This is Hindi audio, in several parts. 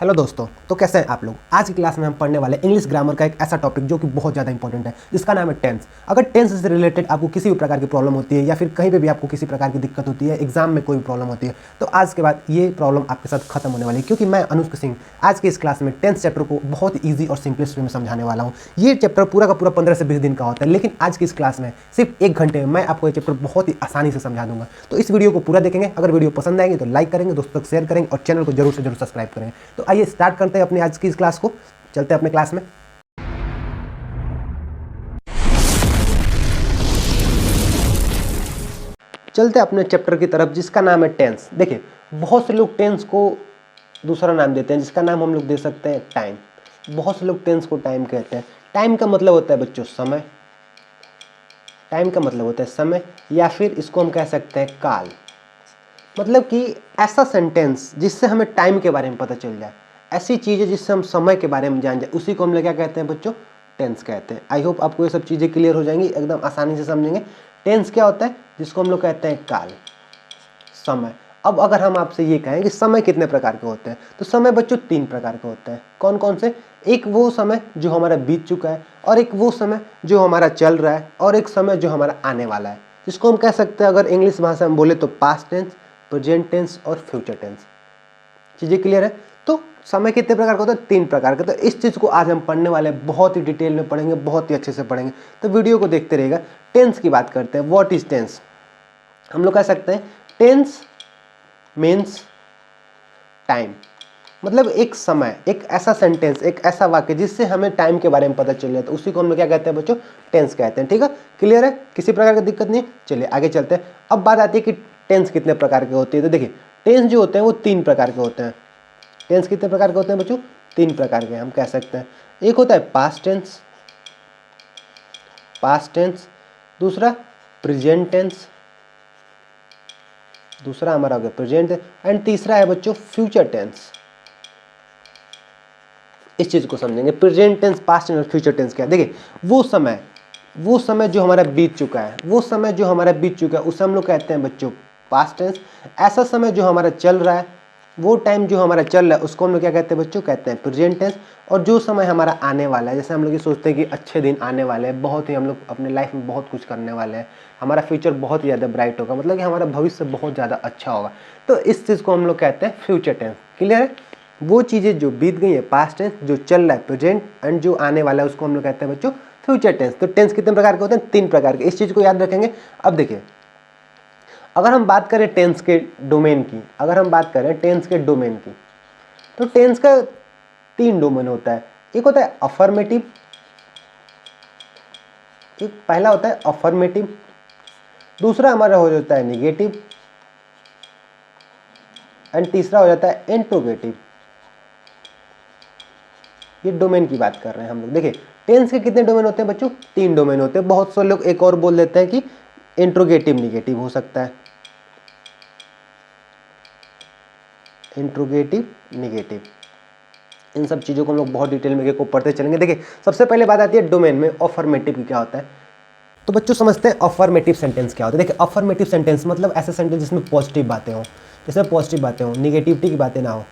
हेलो दोस्तों, तो कैसे हैं आप लोग। आज की क्लास में हम पढ़ने वाले इंग्लिश ग्रामर का एक ऐसा टॉपिक जो कि बहुत ज़्यादा इंपॉर्टेंट है, जिसका नाम है टेंस। अगर टेंस से रिलेटेड आपको किसी भी प्रकार की प्रॉब्लम होती है या फिर कहीं पे भी आपको किसी प्रकार की दिक्कत होती है, एग्जाम में कोई भी प्रॉब्लम होती है, तो आज के बाद ये प्रॉब्लम आपके साथ खत्म होने वाली है, क्योंकि मैं अनुष्क सिंह आज की इस क्लास में टेंस चैप्टर को बहुत ईजी और सिंपलेस्ट वे में समझाने वाला हूँ। ये चैप्टर पूरा का पूरा 15 से 20 दिन का होता है, लेकिन आज की इस क्लास में सिर्फ 1 घंटे में मैं आपको ये चैप्टर बहुत ही आसानी से समझा दूंगा। तो इस वीडियो को पूरा देखेंगे। अगर वीडियो पसंद आएगी तो लाइक करेंगे, दोस्तों तक शेयर करेंगे और चैनल को जरूर से जरूर सब्सक्राइब करेंगे। तो आइए स्टार्ट करते हैं अपनी आज की इस क्लास को। चलते हैं अपने क्लास में। चलते हैं अपने चैप्टर की तरफ, जिसका नाम है टेंस। देखिए, बहुत से लोग टेंस को दूसरा नाम देते हैं, जिसका नाम हम लोग दे सकते हैं टाइम। बहुत से लोग टेंस को टाइम कहते हैं। टाइम का मतलब होता है बच्चों समय। टाइम का मतलब होता है समय, या फिर इसको हम कह सकते हैं काल। मतलब कि ऐसा सेंटेंस जिससे हमें टाइम के बारे में पता चल जाए, ऐसी चीज़ें जिससे हम समय के बारे में जान जाए, उसी को हम लोग क्या कहते हैं बच्चों, टेंस कहते हैं। आई होप आपको ये सब चीज़ें क्लियर हो जाएंगी, एकदम आसानी से समझेंगे। टेंस क्या होता है, जिसको हम लोग कहते हैं काल, समय। अब अगर हम आपसे ये कहें कि समय कितने प्रकार के होते हैं, तो समय बच्चों 3 प्रकार के होते हैं। कौन कौन से? एक वो समय जो हमारा बीत चुका है, और एक वो समय जो हमारा चल रहा है, और एक समय जो हमारा आने वाला है, जिसको हम कह सकते हैं, अगर इंग्लिश भाषा में बोले तो पास्ट टेंस, प्रेजेंट टेंस और फ्यूचर टेंस। चीज़ें क्लियर है? तो समय कितने प्रकार का होता है? 3 प्रकार का। तो इस चीज़ को आज हम पढ़ने वाले हैं, बहुत ही डिटेल में पढ़ेंगे, बहुत ही अच्छे से पढ़ेंगे। तो वीडियो को देखते रहिएगा। टेंस की बात करते हैं। What is tense? हम लोग कह सकते हैं टेंस मीन्स टाइम। मतलब एक समय, एक ऐसा सेंटेंस, एक ऐसा वाक्य जिससे हमें टाइम के बारे में पता चल जाए, तो उसी को हम लोग क्या कहते हैं बच्चों, टेंस कहते हैं। ठीक है, क्लियर है? किसी प्रकार की दिक्कत नहीं है? चलिए आगे चलते हैं। अब बात आती है कि टेंस कितने प्रकार के होती है। तो देखिए, टेंस जो होते हैं वो 3 प्रकार के होते हैं। टेंस कितने प्रकार के होते हैं बच्चों? 3 प्रकार के हम कह सकते हैं। एक होता है पास्ट टेंस, दूसरा प्रेजेंट टेंस, दूसरा हमारा हो गया प्रेजेंट, एंड तीसरा है बच्चों फ्यूचर टेंस। इस चीज को समझेंगे, प्रेजेंट टेंस, पास्ट टेंस और फ्यूचर टेंस क्या है। देखिए, वो समय जो हमारा बीत चुका है, उसे हम लोग कहते हैं बच्चों पास्ट टेंस। ऐसा समय जो हमारा चल रहा है, वो टाइम जो हमारा चल रहा है, उसको हम लोग क्या कहते हैं बच्चों, कहते हैं प्रेजेंट टेंस। और जो समय हमारा आने वाला है, जैसे हम लोग ये सोचते हैं कि अच्छे दिन आने वाले हैं, बहुत ही हम लोग अपने लाइफ में बहुत कुछ करने वाले हैं, हमारा फ्यूचर बहुत ही ज़्यादा ब्राइट होगा, मतलब कि हमारा भविष्य बहुत ज़्यादा अच्छा होगा, तो इस चीज़ को हम लोग कहते हैं फ्यूचर टेंस। क्लियर है? वो चीज़ें जो बीत गई है पास्ट टेंस, जो चल रहा है प्रेजेंट, एंड जो आने वाला है उसको हम लोग कहते हैं बच्चों फ्यूचर टेंस। तो टेंस कितने प्रकार के होते हैं? 3 प्रकार के। इस चीज़ को याद रखेंगे। अब देखिए, अगर हम बात करें टेंस के डोमेन की, तो टेंस का 3 डोमेन होता है। एक होता है अफर्मेटिव, पहला होता है अफर्मेटिव, दूसरा हमारा हो जाता है निगेटिव, एंड तीसरा हो जाता है इंट्रोगेटिव। ये डोमेन की बात कर रहे हैं हम लोग। देखिए, टेंस के कितने डोमेन होते हैं बच्चों? 3 डोमेन होते हैं। बहुत से लोग एक और बोल देते हैं कि इंट्रोगेटिव निगेटिव हो सकता है, इंट्रोगेटिव निगेटिव। इन सब चीज़ों को हम लोग बहुत डिटेल में को पढ़ते चलेंगे। देखिए, सबसे पहले बात आती है डोमेन में, अफर्मेटिव की क्या होता है। तो बच्चों समझते हैं अफर्मेटिव सेंटेंस क्या होता है। देखिए, अफर्मेटिव सेंटेंस मतलब ऐसे सेंटेंस जिसमें पॉजिटिव बातें हो, निगेटिविटी की बातें ना हो,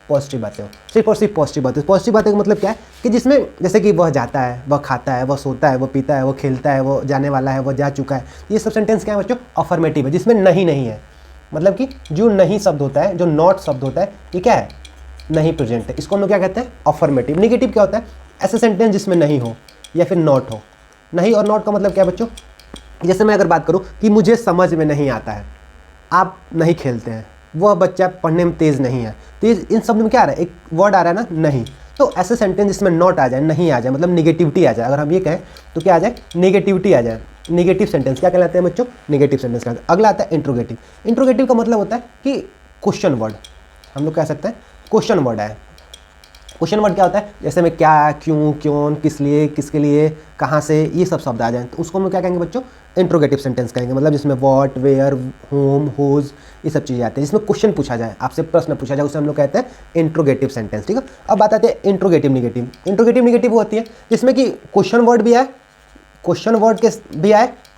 पॉजिटिव बातें हो, सिर्फ और सिर्फ पॉजिटिव बातें। पॉजिटिव बातें का मतलब क्या है कि जिसमें जैसे कि वह जाता है, वह खाता है, वह सोता है, वह पीता है, वह खेलता है, वह जाने वाला है, वह जा चुका है, ये सब सेंटेंस क्या है बच्चों? अफर्मेटिव है। जिसमें नहीं नहीं है, मतलब कि जो नहीं शब्द होता है, जो नॉट शब्द होता है, ये क्या है? नहीं प्रेजेंट है। इसको हम लोग क्या कहते हैं? अफर्मेटिव। निगेटिव क्या होता है? ऐसे सेंटेंस जिसमें नहीं हो या फिर नॉट हो। नहीं और नॉट का मतलब क्या है बच्चों? जैसे मैं अगर बात करूं कि मुझे समझ में नहीं आता है, आप नहीं खेलते हैं, वह बच्चा पढ़ने में तेज़ नहीं है, तो इन शब्द में क्या आ रहा है? एक वर्ड आ रहा है ना, नहीं। तो ऐसे सेंटेंस जिसमें नॉट आ जाए, नहीं आ जाए, मतलब निगेटिविटी आ जाए, अगर हम ये कहें तो क्या आ जाए? निगेटिविटी आ जाए। निगेटिव सेंटेंस क्या कहलाते हैं बच्चों? निगेटिव सेंटेंस कहलाते हैं। अगला आता है इंट्रोगेटिव। इंट्रोगेटिव का मतलब होता है कि क्वेश्चन वर्ड, हम लोग कह सकते हैं क्वेश्चन वर्ड है। क्वेश्चन वर्ड क्या होता है? जैसे में क्या, क्यों, क्यों, किस लिए, किसके लिए, कहाँ से, ये सब शब्द आ जाए, तो उसको हम क्या कहेंगे बच्चों? इंट्रोगेटिव सेंटेंस कहेंगे। मतलब जिसमें व्हाट, वेयर, होम, हुज, ये सब चीज़ें आती हैं, जिसमें क्वेश्चन पूछा जाए, आपसे प्रश्न पूछा जाए, उसे हम लोग कहते हैं इंट्रोगेटिव सेंटेंस। ठीक है, अब बात आती है इंट्रोगेटिव निगेटिव। इंट्रोगेटिव निगेटिव वो होती है जिसमें कि क्वेश्चन वर्ड भी आए,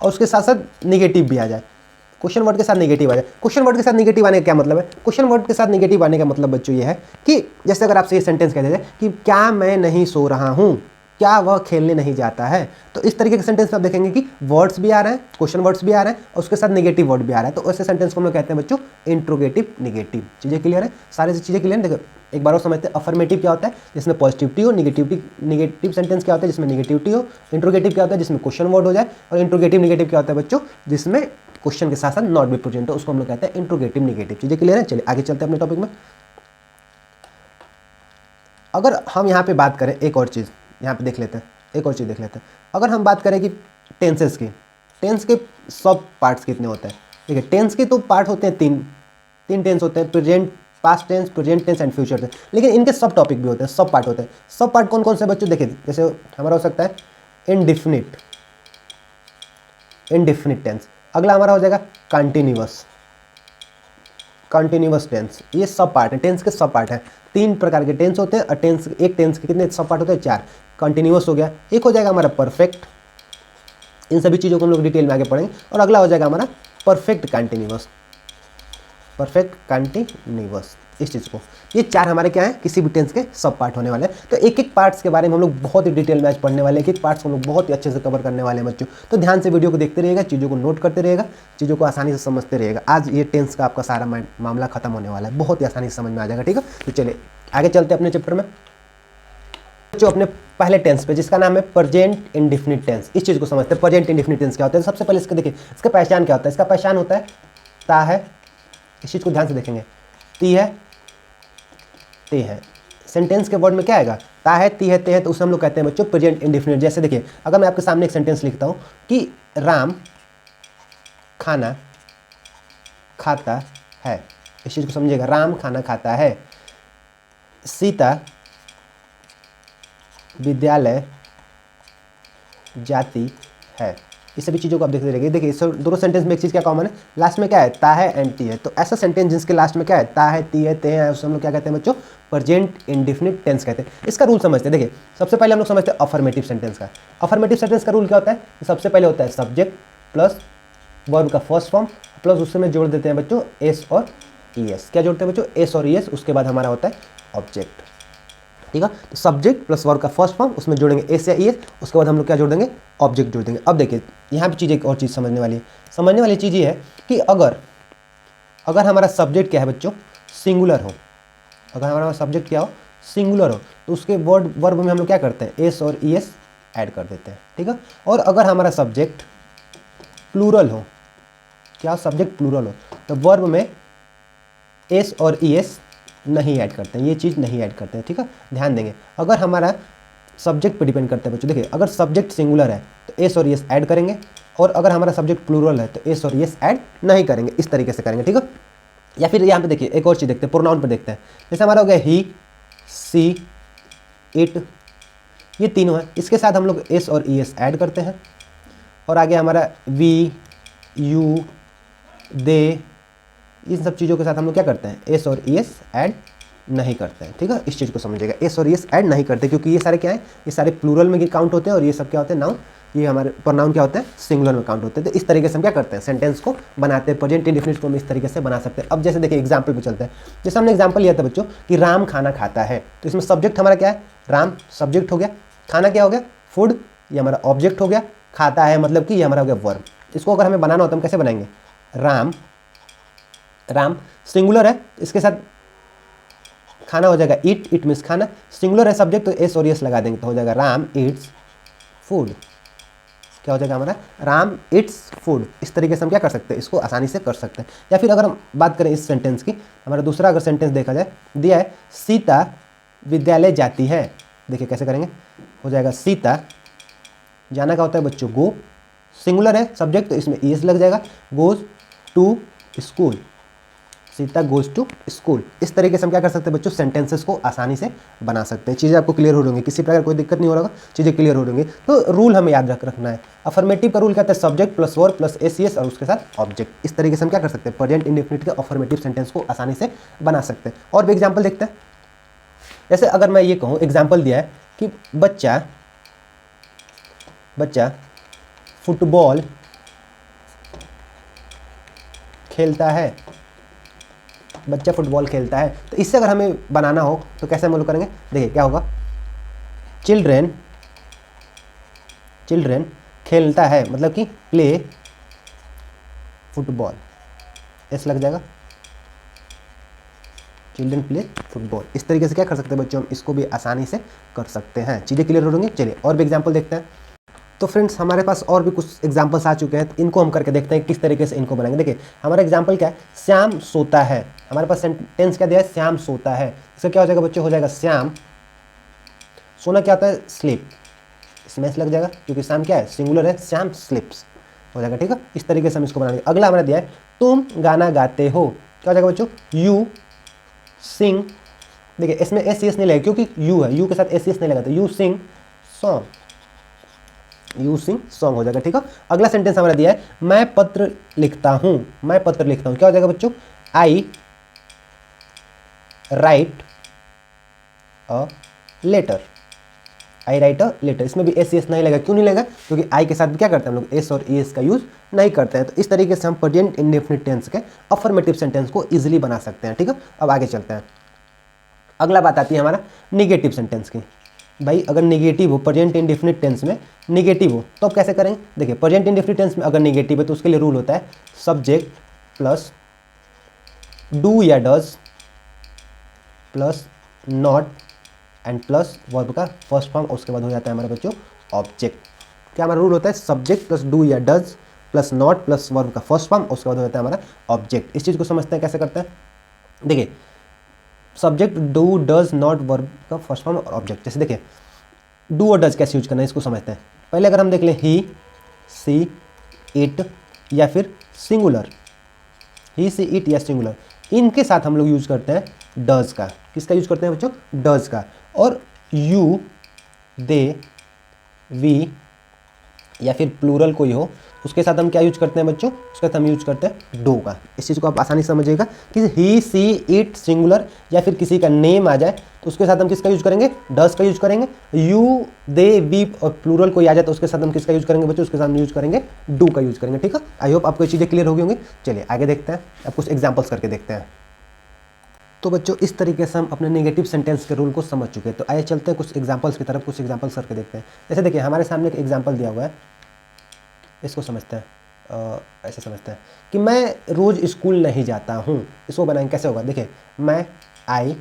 और उसके साथ साथ निगेटिव भी आ जाए। क्वेश्चन वर्ड के साथ नेगेटिव आ जाए। क्वेश्चन वर्ड के साथ नेगेटिव आने का क्या मतलब है? क्वेश्चन वर्ड के साथ नेगेटिव आने का मतलब बच्चों ये है कि जैसे अगर आपसे ये सेंटेंस कहते थे कि क्या मैं नहीं सो रहा हूँ, क्या वह खेलने नहीं जाता है, तो इस तरीके के सेंटेंस में आप देखेंगे कि वर्ड्स भी आ रहे हैं, क्वेश्चन वर्ड्स भी आ रहे हैं और उसके साथ नेगेटिव वर्ड भी आ रहा है, तो ऐसे सेंटेंस को हम लोग कहते हैं बच्चों इंट्रोगेटिव नेगेटिव। चीज़ें क्लियर है? सारी चीज़ें क्लियर है? देखो एक बार और समझते हैं। अफर्मेटिव क्या होता है? जिसमें पॉजिटिविटी हो। नेगेटिव सेंटेंस क्या होता है? जिसमें नेगेटिविटी हो। इंट्रोगेटिव क्या होता है? जिसमें क्वेश्चन वर्ड हो जाए। और इंट्रोगेटिव नेगेटिव क्या होता है बच्चों? जिसमें क्वेश्चन के साथ साथ नॉट भी प्रेजेंट हो, उसको हम लोग कहते हैं इंट्रोगेटिव नेगेटिव। चीज़ें क्लियर है? चलिए आगे चलते हैं अपने टॉपिक में। अगर हम यहाँ पे बात करें एक और चीज़, यहाँ पे देख लेते हैं, एक और चीज़ देख लेते हैं। अगर हम बात करें कि टेंसेस की, टेंस के सब पार्ट्स कितने होते हैं? देखिए टेंस के तो पार्ट होते हैं तीन टेंस होते हैं, present, past tense, present tense and future tense. लेकिन इनके सब टॉपिक भी होते हैं, सब पार्ट होते हैं। सब पार्ट कौन कौन से बच्चों? देखिए जैसे हमारा हो सकता है इनडिफिनिट टेंस। अगला हमारा हो जाएगा कंटिन्यूअस टेंस। ये सब पार्ट है, टेंस के सब पार्ट है। 3 प्रकार के टेंस होते हैं और एक टेंस के कितने सब पार्ट होते हैं? 4। कंटिन्यूअस हो गया। एक हो जाएगा हमारा परफेक्ट। इन सभी चीज़ों को हम लोग डिटेल में आगे पढ़ेंगे। और अगला हो जाएगा हमारा परफेक्ट कंटिन्यूअस। इस चीज़ को, ये 4 हमारे क्या है? किसी भी टेंस के सब पार्ट होने वाले हैं। तो एक एक पार्ट्स के बारे में हम लोग बहुत ही डिटेल में आज पढ़ने वाले हैं। एक एक पार्ट्स को हम लोग बहुत ही अच्छे से कवर करने वाले हैं बच्चों। तो ध्यान से वीडियो को देखते रहिएगा, चीज़ों को नोट करते रहिएगा, चीज़ों को आसानी से समझते रहिएगा। आज ये टेंस का आपका सारा मामला खत्म होने वाला है, बहुत ही आसानी से समझ में आ जाएगा। ठीक है, तो चलिए आगे चलते हैं अपने चैप्टर में। जो अपने पहले टेंस पे, जिसका नाम है प्रेजेंट इंडेफिनिट टेंस, इस चीज़ को समझते हैं। प्रेजेंट इंडेफिनिट टेंस क्या होता है? सबसे पहले इसके देखिए, इसका पहचान क्या होता है? इसका पहचान होता है ता है, इस चीज़ को ध्यान से देखेंगे, ती है, ते है। सेंटेंस के वर्ड में क्या आएगा? ता है, ती है, ते है, तो उसे हम लोग कहते हैं बच्चों प्रेजेंट इंडेफिनिट। जैसे देखिए अगर मैं आपके सामने एक सेंटेंस लिखता हूँ कि राम खाना खाता है, इस चीज़ को समझिएगा, राम खाना खाता है। सीता विद्यालय जाती है। इस सभी चीज़ों को आप देखते रहिए। देखिए इस दोनों सेंटेंस में एक चीज़ क्या कॉमन है? लास्ट में क्या है? ता है एंड टी है। तो ऐसा सेंटेंस जिसके लास्ट में क्या है? ता है, ती है, ते है, उसे हम लोग क्या कहते हैं बच्चों? प्रेजेंट इंडेफिनिट टेंस कहते हैं। इसका रूल समझते हैं। देखिए सबसे पहले हम लोग समझते हैं अफर्मेटिव सेंटेंस का। अफर्मेटिव सेंटेंस का रूल क्या होता है? सबसे पहले होता है सब्जेक्ट प्लस वर्ब का फर्स्ट फॉर्म प्लस उससे में जोड़ देते हैं बच्चों एस और ई एस। क्या जोड़ते हैं बच्चों? एस और ई एस। उसके बाद हमारा होता है ऑब्जेक्ट। ठीक है, तो सब्जेक्ट प्लस वर्ब का फर्स्ट फॉर्म, उसमें जोड़ेंगे एस या ई एस। उसके बाद हम लोग क्या जोड़ देंगे? ऑब्जेक्ट जोड़ देंगे। अब देखिए यहाँ पे चीज़ एक और चीज़ समझने वाली है। समझने वाली चीज़ ये है कि अगर हमारा सब्जेक्ट क्या है बच्चों? सिंगुलर हो। अगर हमारा सब्जेक्ट क्या हो? सिंगुलर हो, तो उसके वर्ब में हम लोग क्या करते हैं? एस और ई एस ऐड कर देते हैं। ठीक है, और अगर हमारा सब्जेक्ट प्लूरल हो, क्या सब्जेक्ट प्लूरल हो, तो वर्ब में एस और ई एस नहीं ऐड करते हैं, ये चीज़ नहीं ऐड करते हैं। ठीक है, ध्यान देंगे। अगर हमारा सब्जेक्ट पे डिपेंड करता है बच्चों। देखिए अगर सब्जेक्ट सिंगुलर है तो एस और एस ऐड करेंगे, और अगर हमारा सब्जेक्ट प्लूरल है तो एस और एस ऐड नहीं करेंगे। इस तरीके से करेंगे। ठीक है, या फिर यहाँ पे देखिए एक और चीज़ देखते हैं, प्रोनाउन पे देखते हैं। जैसे हमारा हो गया ही, सी, इट, ये तीनों है, इसके साथ हम लोग एस और ई एस ऐड करते हैं। और आगे हमारा वी, यू, दे, इन सब चीज़ों के साथ हम लोग क्या करते हैं? एस और ई एस ऐड नहीं करते हैं। ठीक है, इस चीज़ को समझिएगा, एस और ई एस ऐड नहीं करते, क्योंकि ये सारे क्या है? ये सारे प्लूरल में काउंट होते हैं, और ये सब क्या होते हैं? नाउन। ये हमारे प्रोनाउन क्या होते हैं? सिंगुलर में काउंट होते हैं। तो इस तरीके से हम क्या करते हैं? सेंटेंस को बनाते हैं। प्रेजेंट इंडेफिनिट को हम इस तरीके से बना सकते हैं। अब जैसे देखिए एग्जाम्पल पे चलते हैं। जैसे हमने एग्जाम्पल लिया था बच्चों कि राम खाना खाता है, तो इसमें सब्जेक्ट हमारा क्या है? राम सब्जेक्ट हो गया, खाना क्या हो गया? फूड, ये हमारा ऑब्जेक्ट हो गया, खाता है मतलब कि ये हमारा हो गया वर्ब। इसको अगर हमें बनाना हो तो हम कैसे बनाएंगे? राम सिंगुलर है, इसके साथ खाना हो जाएगा ईट, इट मीन्स खाना। सिंगुलर है सब्जेक्ट, तो एस और एस लगा देंगे, तो हो जाएगा राम ईट्स फूड। क्या हो जाएगा हमारा? Ram Yeats food. इस तरीके से हम क्या कर सकते हैं? इसको आसानी से कर सकते हैं। या फिर अगर हम बात करें इस सेंटेंस की, हमारा दूसरा अगर सेंटेंस देखा जाए, दिया है सीता विद्यालय जाती है। देखिए कैसे करेंगे? हो जाएगा सीता, जाना का होता है बच्चों गो, सिंगुलर है सब्जेक्ट, तो इसमें ई एस लग जाएगा, goes to school, Sita goes to school. इस तरीके से हम क्या कर सकते हैं बच्चों? सेंटेंसेस को आसानी से बना सकते हैं। चीज़ें आपको क्लियर हो रही, किसी प्रकार कोई दिक्कत नहीं हो रहा, चीज़ें क्लियर हो रही। तो रूल हमें याद रखना है। अफर्मेटिव का रूल कहता है subject plus verb plus S E S और उसके साथ ऑब्जेक्ट। इस तरीके से हम क्या कर सकते हैं? प्रेजेंट इंडेफिनिट के अफर्मेटिव सेंटेंस को आसानी से बना सकते हैं। और भी एग्जाम्पल देखते हैं। जैसे अगर मैं ये कहूँ, एग्जाम्पल दिया है कि बच्चा फुटबॉल खेलता है, बच्चा फुटबॉल खेलता है। तो इससे अगर हमें बनाना हो तो कैसे हम लोग करेंगे, देखिए क्या होगा, चिल्ड्रेन खेलता है, मतलब कि प्ले फुटबॉल, ऐसा लग जाएगा, चिल्ड्रेन प्ले फुटबॉल। इस तरीके से क्या कर सकते हैं बच्चों, हम इसको भी आसानी से कर सकते हैं। चीज़ें क्लियर हो होंगी। चलिए और भी एग्जाम्पल देखते हैं। तो फ्रेंड्स हमारे पास और भी कुछ एग्जाम्पल्स आ चुके हैं, तो इनको हम करके देखते हैं किस तरीके से इनको बनाएंगे। देखिए हमारा एग्जाम्पल क्या है, श्याम सोता है। हमारे पास सेंटेंस क्या दिया है, श्याम सोता है। इसका क्या हो जाएगा बच्चों, हो जाएगा श्याम, सोना क्या होता है, स्लीप, इसमें लग जाएगा क्योंकि श्याम क्या है, सिंगुलर है, श्याम स्लीप्स हो जाएगा। ठीक है, इस तरीके से हम इसको बनाएंगे। अगला हमारा दिया है, तुम गाना गाते हो। क्या हो जाएगा बच्चों, यू सिंग। देखिए इसमें एस सी एस नहीं लगेगा क्योंकि यू है, यू के साथ एस सी एस नहीं लगाते, you sing song, you sing song हो जाएगा। ठीक है, अगला सेंटेंस हमारा दिया है, मैं पत्र लिखता हूं। मैं पत्र लिखता हूं, क्या हो जाएगा बच्चों, I write a letter. I write a letter, इसमें भी एस सी एस नहीं लगेगा। क्यों नहीं लगेगा, क्योंकि आई के साथ भी क्या करते हैं हम लोग, एस और ई एस का यूज नहीं करते हैं। तो इस तरीके से हम प्रेजेंट इंडेफिनिट टेंस के अफर्मेटिव सेंटेंस को इजीली बना सकते हैं। ठीक है, अब आगे चलते हैं। अगला बात आती है हमारा निगेटिव सेंटेंस की। भाई अगर निगेटिव हो, प्रेजेंट इंडेफिनिट टेंस में निगेटिव हो तो अब कैसे करेंगे। देखिए प्रेजेंट इंडेफिनिट टेंस में अगर निगेटिव है तो उसके लिए रूल होता है, सब्जेक्ट प्लस डू या does plus not and plus verb का फर्स्ट फॉर्म, उसके बाद हो जाता है हमारे बच्चों ऑब्जेक्ट। क्या हमारा रूल होता है, सब्जेक्ट प्लस डू या does plus not plus verb का फर्स्ट फॉर्म, उसके बाद हो जाता है हमारा ऑब्जेक्ट। इस चीज़ को समझते हैं कैसे करते हैं। देखिए subject do does not verb का फर्स्ट फॉर्म और ऑब्जेक्ट। जैसे देखिए डू और डज कैसे यूज करना है इसको समझते हैं। पहले अगर हम देख लें ही सी इट या फिर सिंगुलर, ही सी इट या सिंगुलर, इनके साथ हम लोग यूज करते हैं डज का। किसका यूज करते हैं बच्चों, डज का। और यू दे वी या फिर प्लूरल कोई हो उसके साथ हम क्या यूज करते हैं बच्चों, उसके साथ हम यूज करते हैं डू का। इस चीज़ को आप आसानी से समझिएगा कि ही सी इट सिंगुलर या फिर किसी का नेम आ जाए तो उसके साथ हम किसका यूज करेंगे, डज का यूज करेंगे। यू दे वी और प्लूरल कोई आ जाए तो उसके साथ हम किसका यूज करेंगे बच्चों, उसके साथ हम यूज करेंगे डू का यूज करेंगे। ठीक है, आई होप आपको ये चीज़ें क्लियर हो गई होंगी। चलिए आगे देखते हैं, अब कुछ एग्जाम्पल्स करके देखते हैं। तो बच्चों इस तरीके से हम अपने नेगेटिव सेंटेंस के रूल को समझ चुके हैं। तो आइए चलते हैं कुछ एग्जांपल्स की तरफ, कुछ एग्जांपल्स करके देखते हैं। जैसे देखिए हमारे सामने एक एग्जांपल दिया हुआ है, इसको समझते हैं। ऐसे समझते हैं कि मैं रोज़ स्कूल नहीं जाता हूँ। इसको बनाएंगे कैसे होगा, देखिए मैं आई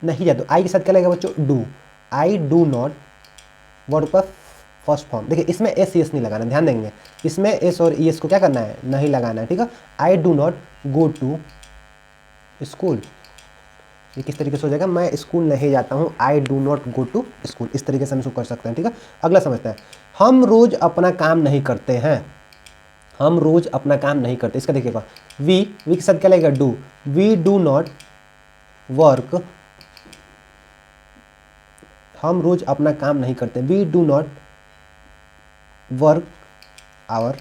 नहीं जाता, आई के साथ क्या लगेगा बच्चों, do. I do not word का फर्स्ट फॉर्म। देखिए इसमें एस सी एस नहीं लगाना, ध्यान देंगे इसमें एस और ई एस को क्या करना है, नहीं लगाना है। ठीक है, I do not go to school, ये किस तरीके से हो जाएगा, मैं स्कूल नहीं जाता हूँ, I do not go to school. इस तरीके से हम इसको कर सकते हैं। ठीक है, अगला समझते हैं, हम रोज अपना काम नहीं करते हैं। हम रोज अपना काम नहीं करते, इसका देखिएगा वी के साथ क्या लगेगा, do. We do not work, हम रोज अपना काम नहीं करते, we do not work our.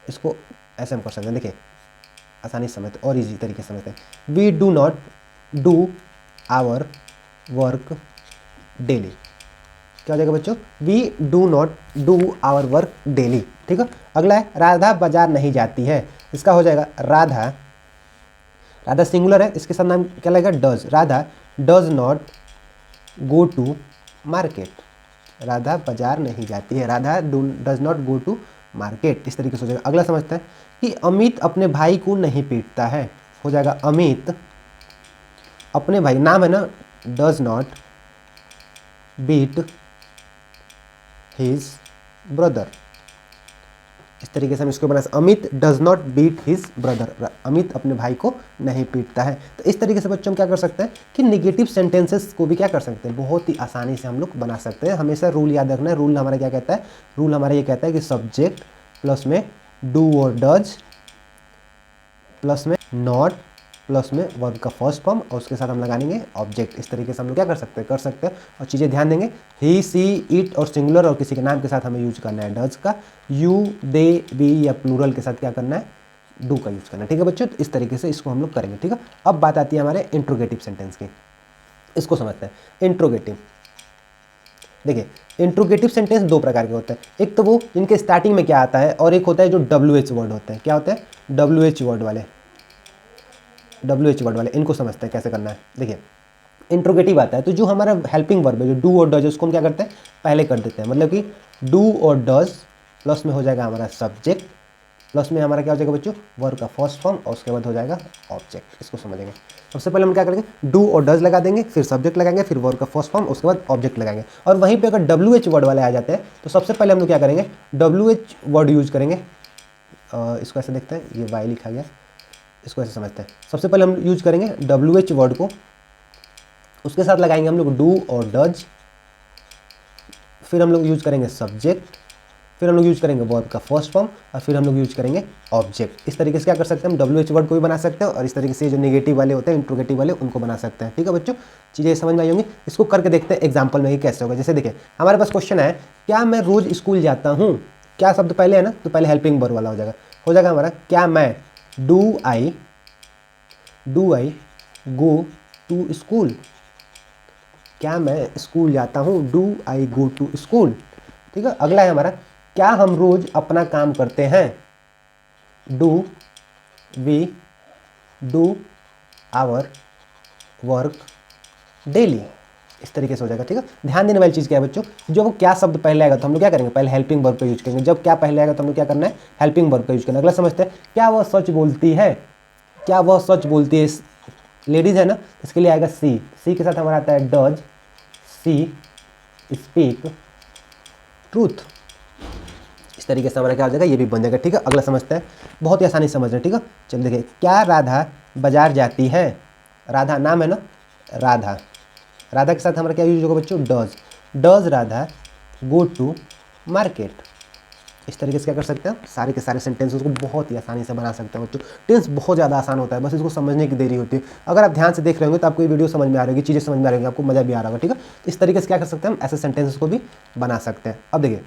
इसको ऐसे हम कर सकते हैं, देखिए आसानी से समझते और इजी तरीके से समझते हैं। We do not do our work daily. क्या हो जाएगा बच्चों, we do not do our work daily. ठीक है, अगला है राधा बाजार नहीं जाती है। इसका हो जाएगा राधा, राधा सिंगुलर है, इसके साथ नाम क्या लगेगा, does. Radha does not go to market. Radha बाजार नहीं जाती है, Radha does not go to market. इस तरीके से हो जाएगा। अगला समझते हैं कि अमित अपने भाई को नहीं पीटता है। हो जाएगा अमित अपने भाई, नाम है ना, does not beat his brother. इस तरीके से हम इसको बना सकते, Amit does not beat his brother, Amit अपने भाई को नहीं पीटता है। तो इस तरीके से बच्चों हम क्या कर सकते हैं कि निगेटिव सेंटेंसेस को भी क्या कर सकते हैं, बहुत ही आसानी से हम लोग बना सकते हैं। हमेशा रूल याद रखना है, रूल हमारा क्या कहता है, रूल हमारा ये कहता है कि सब्जेक्ट प्लस में डू और डज प्लस में नॉट प्लस में वर्ब का फर्स्ट फॉर्म और उसके साथ हम लगाएंगे ऑब्जेक्ट। इस तरीके से हम लोग क्या कर सकते हैं और चीज़ें ध्यान देंगे। ही सी इट और सिंगुलर और किसी के नाम के साथ हमें यूज करना है डज का। यू दे वी या प्लूरल के साथ क्या करना है, डू का यूज करना है। ठीक है बच्चों, तो इस तरीके से इसको हम लोग करेंगे। ठीक है, अब बात आती है हमारे इंट्रोगेटिव सेंटेंस की, इसको समझते हैं। इंट्रोगेटिव, देखिए इंट्रोगेटिव सेंटेंस दो प्रकार के होते हैं, एक तो वो जिनके स्टार्टिंग में क्या आता है और एक होता है जो WH वर्ड होते हैं। क्या होते हैं? WH वर्ड वाले, WH वर्ड वाले, इनको समझते हैं कैसे करना है। देखिए इंट्रोगेटिव आता है तो जो हमारा हेल्पिंग वर्ब है, जो डू और डज, उसको हम क्या करते हैं? पहले कर देते हैं। मतलब कि डू और डज प्लस में हो जाएगा हमारा सब्जेक्ट, प्लस में हमारा क्या हो जाएगा बच्चों? वर्ब का फर्स्ट फॉर्म, और उसके बाद हो जाएगा ऑब्जेक्ट। इसको समझेंगे। सबसे पहले हम क्या करेंगे? डू और डज लगा देंगे, फिर सब्जेक्ट लगाएंगे, फिर वर्ब का फर्स्ट फॉर्म, उसके बाद ऑब्जेक्ट लगाएंगे। और वहीं पे अगर WH वर्ड वाले आ जाते हैं तो सबसे पहले हम लोग क्या करेंगे? WH वर्ड यूज करेंगे। इसको ऐसे देखते हैं, ये वाई लिखा गया, इसको ऐसे समझते हैं। सबसे पहले हम यूज करेंगे WH वर्ड को, उसके साथ लगाएंगे हम लोग डू और डज, फिर हम लोग यूज करेंगे सब्जेक्ट, फिर हम लोग यूज करेंगे वर्ब का फर्स्ट फॉर्म, और फिर हम लोग यूज करेंगे ऑब्जेक्ट। इस तरीके से क्या कर सकते हैं? हम WH वर्ड को भी बना सकते हैं, और इस तरीके से जो नेगेटिव वाले होते हैं, इंट्रोगेटिव वाले, उनको बना सकते हैं। ठीक है बच्चों, चीज़ें समझ में आई होंगी। इसको करके देखते हैं एग्जाम्पल में ये कैसे होगा। जैसे देखिए हमारे पास क्वेश्चन है, क्या मैं रोज स्कूल जाता हूँ? क्या शब्द पहले है ना, तो पहले हेल्पिंग वर्ब वाला हो जाएगा हमारा क्या मैं, do I go to school. क्या मैं स्कूल जाता हूँ? Do I go to school. ठीक है, अगला है हमारा, क्या हम रोज अपना काम करते हैं? Do we do our work daily. इस तरीके से हो जाएगा। ठीक है, ध्यान देने वाली चीज़ क्या है बच्चों? जब क्या शब्द पहले आएगा तो हम लोग क्या करेंगे? पहले हेल्पिंग वर्ब का यूज करेंगे। जब क्या पहले आएगा तो हम लोग क्या करना है? हेल्पिंग वर्ब का यूज करना है। अगला समझते हैं, क्या वह सच बोलती है? क्या वह सच बोलती है? लेडीज है ना, इसके लिए आएगा सी के साथ हमारा आता है डज सी स्पीक ट्रूथ। इस तरीके से हमारा क्या हो जाएगा? ये भी बन जाएगा। ठीक है, अगला समझते हैं, बहुत ही आसानी समझ रहे हैं। ठीक है, चलिए देखिए, क्या राधा बाजार जाती है? राधा नाम है ना, राधा के साथ हमारा क्या यूज होगा बच्चों? Does Radha go to market. इस तरीके से क्या कर सकते हैं? सारे के सारे सेंटेंसेस को बहुत ही आसानी से बना सकते हैं बच्चों। टेंस बहुत ज़्यादा आसान होता है, बस इसको समझने की देरी होती है। अगर आप ध्यान से देख रहे होंगे तो आपको ये वीडियो समझ में आ रही होगी, चीज़ें समझ में आ रही होंगी, आपको मजा भी आ रहा होगा। ठीक है, इस तरीके से क्या कर सकते हैं? हम ऐसे सेंटेंसेस को भी बना सकते हैं। अब देखिए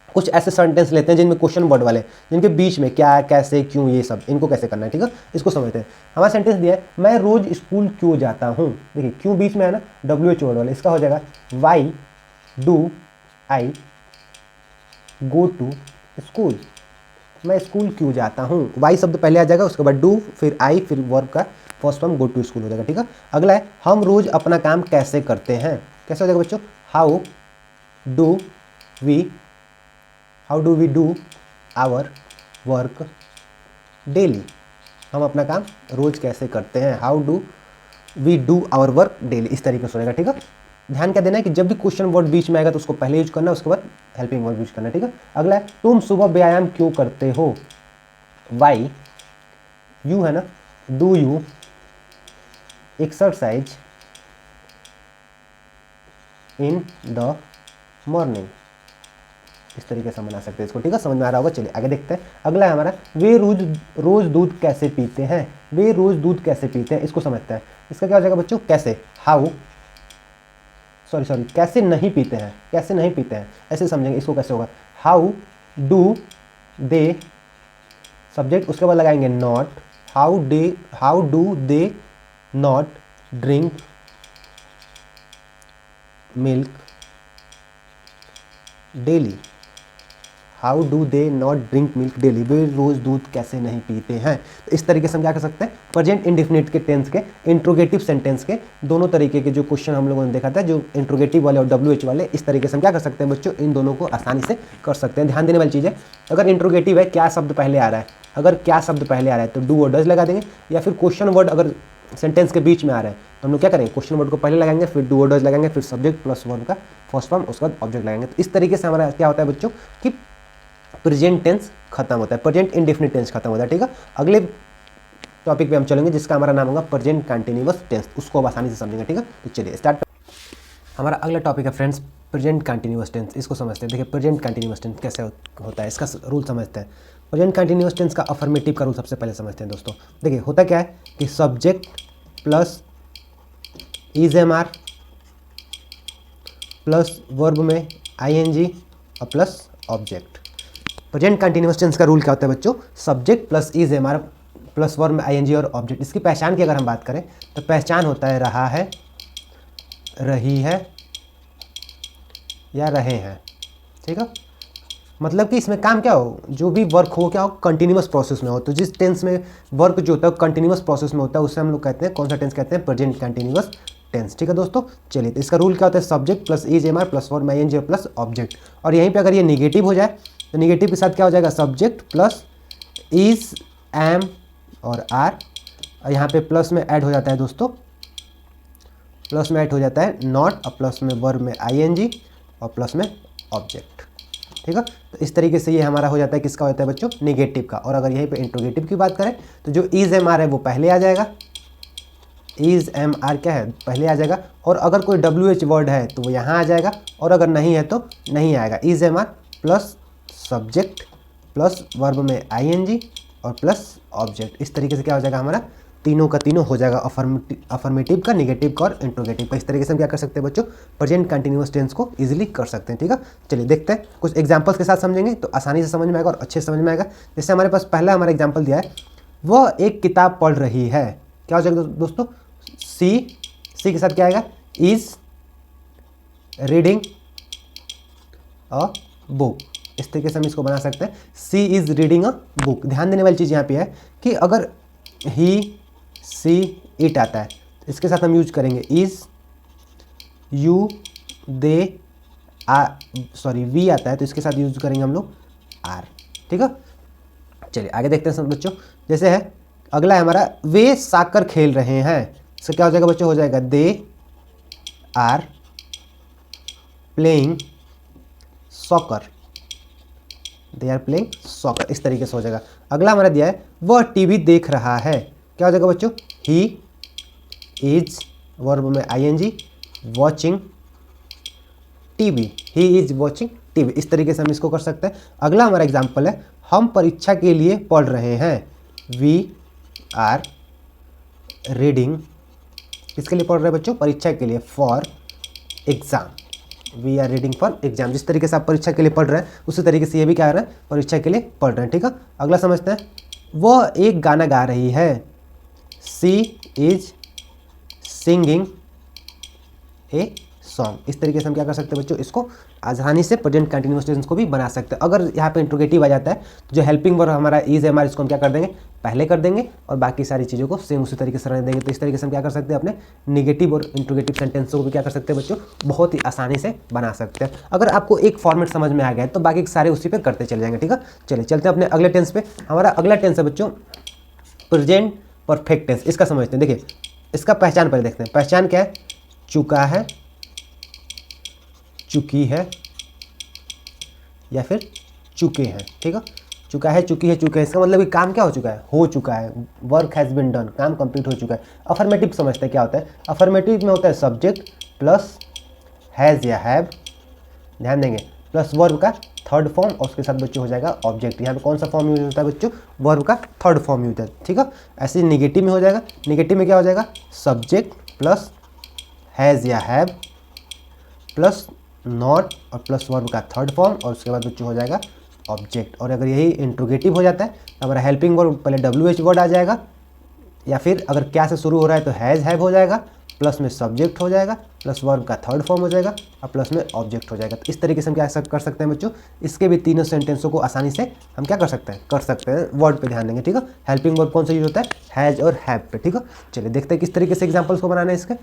कुछ ऐसे सेंटेंस लेते हैं जिनमें क्वेश्चन वर्ड वाले, जिनके बीच में क्या, कैसे, क्यों, ये सब, इनको कैसे करना है। ठीक है, इसको समझते हैं। हमारा सेंटेंस दिया है, मैं रोज स्कूल क्यों जाता हूँ? देखिए क्यों बीच में है ना, WH वर्ड वाले, इसका हो जाएगा why do I go to school. मैं स्कूल क्यों जाता हूँ? वाई शब्द पहले आ जाएगा, उसके बाद डू, फिर आई, फिर वर्ब का first form go to school हो जाएगा। ठीक है, अगला है, हम रोज अपना काम कैसे करते हैं? कैसे हो जाएगा बच्चों? How do we do our work daily. हम अपना काम रोज कैसे करते हैं? How do we do our work daily. इस तरीके से रहेगा। ठीक है, ध्यान क्या देना है कि जब भी क्वेश्चन वर्ड बीच में आएगा तो उसको पहले यूज करना है, उसके बाद हेल्पिंग वर्ड यूज करना है। ठीक है, अगला है, तुम सुबह व्यायाम क्यों करते हो? वाई यू है ना, do you exercise in the morning. इस तरीके से हम बना सकते हैं इसको। ठीक है, समझ में आ रहा होगा। चलिए आगे देखते हैं। अगला है हमारा, वे रोज दूध कैसे पीते हैं? वे रोज दूध कैसे पीते हैं, इसको समझते हैं। इसका क्या हो जाएगा बच्चों? कैसे, हाउ, सॉरी कैसे नहीं पीते हैं, कैसे नहीं पीते हैं, ऐसे समझेंगे। इसको कैसे होगा? हाउ डू दे, सब्जेक्ट, उसके बाद लगाएंगे not, how do they not drink milk daily. How do they not drink milk daily. वे रोज दूध कैसे नहीं पीते हैं। तो इस तरीके से हम क्या कर सकते हैं? प्रेजेंट इंडेफिनिट के टेंस के, इंट्रोगेटिव सेंटेंस के, दोनों तरीके के जो क्वेश्चन हम लोगों ने देखा था, जो इंट्रोगेटिव वाले और WH वाले, इस तरीके से हम क्या कर सकते हैं बच्चों? इन दोनों को आसानी से कर सकते हैं। ध्यान देने वाली चीज़ है, अगर इंट्रोगेटिव है, क्या शब्द पहले आ रहा है, अगर क्या शब्द पहले आ रहा है तो डू और डज लगा देंगे, या फिर क्वेश्चन वर्ड अगर सेंटेंस के बीच में आ रहा है तो हम लोग क्या करेंगे? क्वेश्चन वर्ड को पहले लगाएंगे, फिर डू और डज लगाएंगे, फिर सब्जेक्ट प्लस वर्ब का फर्स्ट फॉर्म, उसके बाद ऑब्जेक्ट लगाएंगे। तो इस तरीके से हमारा क्या होता है बच्चों कि प्रेजेंट टेंस खत्म होता है, प्रेजेंट इंडेफिनिट टेंस खत्म होता है। ठीक है, अगले टॉपिक पे हम चलेंगे जिसका हमारा नाम होगा प्रेजेंट कंटिन्यूअस टेंस। उसको अब आसानी से समझेंगे। ठीक है, तो चलिए स्टार्ट। हमारा अगला टॉपिक है फ्रेंड्स प्रेजेंट कंटिन्यूअस टेंस। इसको समझते हैं। देखिए प्रेजेंट कंटिन्यूअस टेंस कैसे होता है, इसका रूल समझते हैं। प्रेजेंट कंटिन्यूअस टेंस का अफर्मेटिव का रूल सबसे पहले समझते हैं दोस्तों। देखिए होता क्या है कि subject plus is am are plus verb में ING और plus object. Present continuous tense का रूल क्या होता है बच्चों? Subject plus is am are plus verb में ING और ऑब्जेक्ट। इसकी पहचान की अगर हम बात करें तो पहचान होता है रहा है, रही है, या रहे हैं, ठीक है। मतलब कि इसमें काम क्या हो, जो भी वर्क हो क्या हो, कंटिन्यूअस प्रोसेस में हो। तो जिस टेंस में वर्क जो होता है कंटिन्यूअस प्रोसेस में होता है, उससे हम लोग कहते हैं, कौन सा टेंस कहते हैं, प्रेजेंट कंटिन्यूअस टेंस, ठीक है दोस्तों। चलिए, तो इसका रूल क्या होता है, subject plus is am are plus verb में ING प्लस ऑब्जेक्ट। और यहीं पे अगर ये निगेटिव हो जाए तो निगेटिव के साथ क्या हो जाएगा, सब्जेक्ट प्लस इज एम और आर, और यहाँ पे प्लस में ऐड हो जाता है दोस्तों, प्लस में ऐड हो जाता है नॉट, और प्लस में वर्ब में ING और प्लस में ऑब्जेक्ट, ठीक है। तो इस तरीके से ये हमारा हो जाता है, किसका होता है बच्चों, निगेटिव का। और अगर यहीं पे इंट्रोगेटिव की बात करें तो जो इज एम आर है वो पहले आ जाएगा, इज एम आर क्या है, पहले आ जाएगा। और अगर कोई WH वर्ड है तो वो यहाँ आ जाएगा, और अगर नहीं है तो नहीं आएगा। Is am are plus subject plus verb में ING और प्लस ऑब्जेक्ट। इस तरीके से क्या हो जाएगा, हमारा तीनों का तीनों हो जाएगा, अफर्मेटिव का, निगेटिव का और इंट्रोगेटिव का। इस तरीके से हम क्या कर सकते हैं बच्चों, प्रेजेंट कंटिन्यूअस टेंस को इजीली कर सकते हैं, ठीक है। चलिए देखते हैं, कुछ एग्जांपल्स के साथ समझेंगे तो आसानी से समझ में आएगा और अच्छे से समझ में आएगा। जैसे हमारे पास पहला हमारा एग्जाम्पल दिया है, वह एक किताब पढ़ रही है। क्या हो जाएगा दोस्तों, सी के साथ क्या आएगा, इज रीडिंग अ बुक। इस तरीके से हम इसको बना सकते हैं, सी इज रीडिंग अ बुक। ध्यान देने वाली चीज़ यहाँ पे है कि अगर ही, सी, इट आता है तो इसके साथ हम यूज करेंगे इज, यू, दे, वी आता है तो इसके साथ यूज करेंगे हम लोग आर, ठीक है। चलिए आगे देखते हैं सब बच्चों। जैसे है अगला है हमारा, वे साकर खेल रहे हैं। इसका क्या हो जाएगा बच्चों, हो जाएगा they are playing soccer, they are playing soccer. इस तरीके से हो जाएगा। अगला हमारा दिया है, वह टीवी देख रहा है। क्या हो जाएगा बच्चों, ही इज वर्ब में ING watching TV, he is watching TV. इस तरीके से हम इसको कर सकते हैं। अगला हमारा एग्जाम्पल है, हम परीक्षा के लिए पढ़ रहे हैं। वी आर रीडिंग, किसके लिए पढ़ रहे हैं बच्चों, परीक्षा के लिए, for exam. We are reading for exam. जिस तरीके से आप परीक्षा के लिए पढ़ रहे हैं उसी तरीके से ये भी क्या कर रहे हैं, परीक्षा के लिए पढ़ रहे हैं, ठीक है। अगला समझते हैं, वह एक गाना गा रही है। सी इज सिंगिंग ए सॉन्ग। इस तरीके से हम क्या कर सकते हैं बच्चों, इसको आसानी से प्रेजेंट कंटिन्यूअस टेंस को भी बना सकते हैं। अगर यहाँ पे इंट्रोगेटिव आ जाता है तो जो हेल्पिंग वर्ब हमारा इज एम आर, इसको हम क्या कर देंगे, पहले कर देंगे, और बाकी सारी चीज़ों को सेम उसी तरीके से रहने देंगे। तो इस तरीके से हम क्या कर सकते हैं, अपने निगेटिव और इंट्रोगेटिव सेंटेंसों को भी क्या कर सकते हैं बच्चों, बहुत ही आसानी से बना सकते हैं। अगर आपको एक फॉर्मेट समझ में आ गया तो बाकी सारे उसी पर करते चले जाएंगे, ठीक है। चलिए चलते हैं अपने अगले टेंस पे। हमारा अगला टेंस है बच्चों प्रेजेंट परफेक्ट टेंस। इसका समझते हैं। देखिए इसका पहचान पहले देखते हैं। पहचान क्या है, चुका है, चुकी है, या फिर चुके हैं, ठीक है। चुका है, चुकी है, चुके हैं, इसका मतलब कि काम क्या हो चुका है, हो चुका है, वर्क हैज़ बिन डन, काम कंप्लीट हो चुका है। अफर्मेटिव समझते हैं क्या होता है। अफर्मेटिव में होता है सब्जेक्ट प्लस हैज़ या हैव, ध्यान देंगे, प्लस वर्ब का थर्ड फॉर्म, और उसके साथ बच्चों हो जाएगा ऑब्जेक्ट। यहाँ पे कौन सा फॉर्म यूज होता है बच्चों, वर्ब का थर्ड फॉर्म यूज होता है, ठीक है। ऐसे निगेटिव में हो जाएगा। निगेटिव में क्या हो जाएगा, सब्जेक्ट प्लस हैज़ या हैव प्लस नॉट और प्लस वर्ब का थर्ड फॉर्म, और उसके बाद बच्चों हो जाएगा ऑब्जेक्ट। और अगर यही इंट्रोगेटिव हो जाता है तो हमारा हेल्पिंग वर्ब पहले WH वर्ड आ जाएगा, या फिर अगर क्या से शुरू हो रहा है तो हैज़ हैव हो जाएगा, प्लस में सब्जेक्ट हो जाएगा, प्लस वर्ब का थर्ड फॉर्म हो जाएगा, और प्लस में ऑब्जेक्ट हो जाएगा। तो इस तरीके से हम क्या कर सकते हैं बच्चों, इसके भी तीनों सेंटेंसों को आसानी से हम क्या कर सकते हैं, वर्ड पे ध्यान देंगे, ठीक है। हेल्पिंग वर्ब कौन सा यूज होता है, हैज़ और हैव पे, ठीक है। चलिए देखते हैं किस तरीके से एग्जाम्पल्स को बनाना है इसके।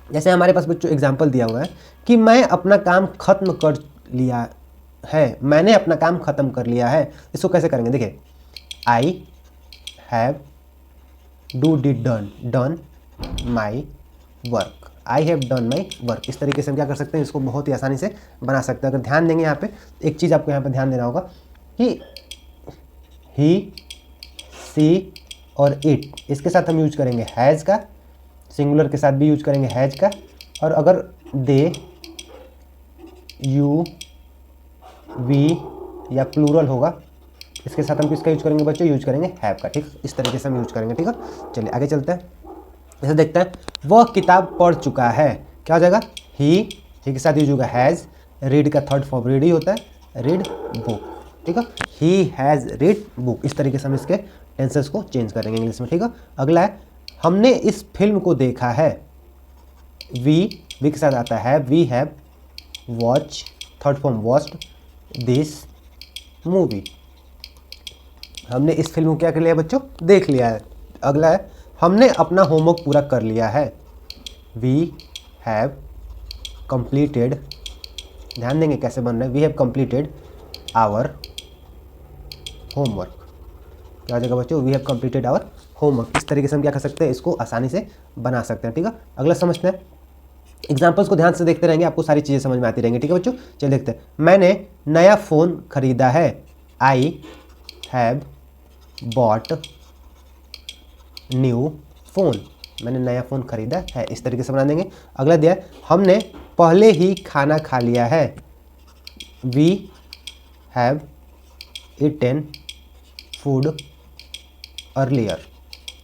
जैसे हमारे पास बच्चों एग्जाम्पल दिया हुआ है कि मैं अपना काम खत्म कर लिया है, मैंने अपना काम खत्म कर लिया है। इसको कैसे करेंगे, देखिए I have do did done my work, I have done my work. इस तरीके से हम क्या कर सकते हैं, इसको बहुत ही आसानी से बना सकते हैं। अगर ध्यान देंगे यहाँ पे एक चीज़ आपको यहाँ पे ध्यान देना होगा कि ही, सी और इट, इसके साथ हम यूज करेंगे हैज़ का, सिंगुलर के साथ भी यूज करेंगे हैज का, और अगर दे, यू, वी या प्लूरल होगा इसके साथ हम किसका यूज करेंगे बच्चों, यूज करेंगे हैव का, ठीक। इस तरीके से हम यूज करेंगे, ठीक है। चलिए आगे चलते हैं। जैसे देखते हैं, वह किताब पढ़ चुका है। क्या हो जाएगा, ही के साथ यूज होगा हैज़, रीड का थर्ड फॉर्म रीड ही होता है, रीड बुक, ठीक है। He has read book. इस तरीके से हम इसके टेंसेस को चेंज करेंगे इंग्लिश में, ठीक है। अगला है, हमने इस फिल्म को देखा है। वी के साथ आता है, we have watch, third form watched this movie. हमने इस फिल्म को क्या कर लिया बच्चों, देख लिया है। अगला है हमने अपना होमवर्क पूरा कर लिया है। वी हैव कंप्लीटेड, ध्यान देंगे कैसे बन रहा है, we have completed our homework. क्या हो जाएगा बच्चों, we have completed our homework. इस तरीके से हम क्या कर सकते हैं, इसको आसानी से बना सकते हैं। ठीक है, अगला समझते हैं। एग्जाम्पल्स को ध्यान से देखते रहेंगे, आपको सारी चीज़ें समझ में आती रहेंगी। ठीक है बच्चों, चलिए देखते हैं। मैंने नया फ़ोन खरीदा है। I have bought new phone, मैंने नया फ़ोन खरीदा है। इस तरीके से बना देंगे। अगला दिया है हमने पहले ही खाना खा लिया है। We have eaten food earlier.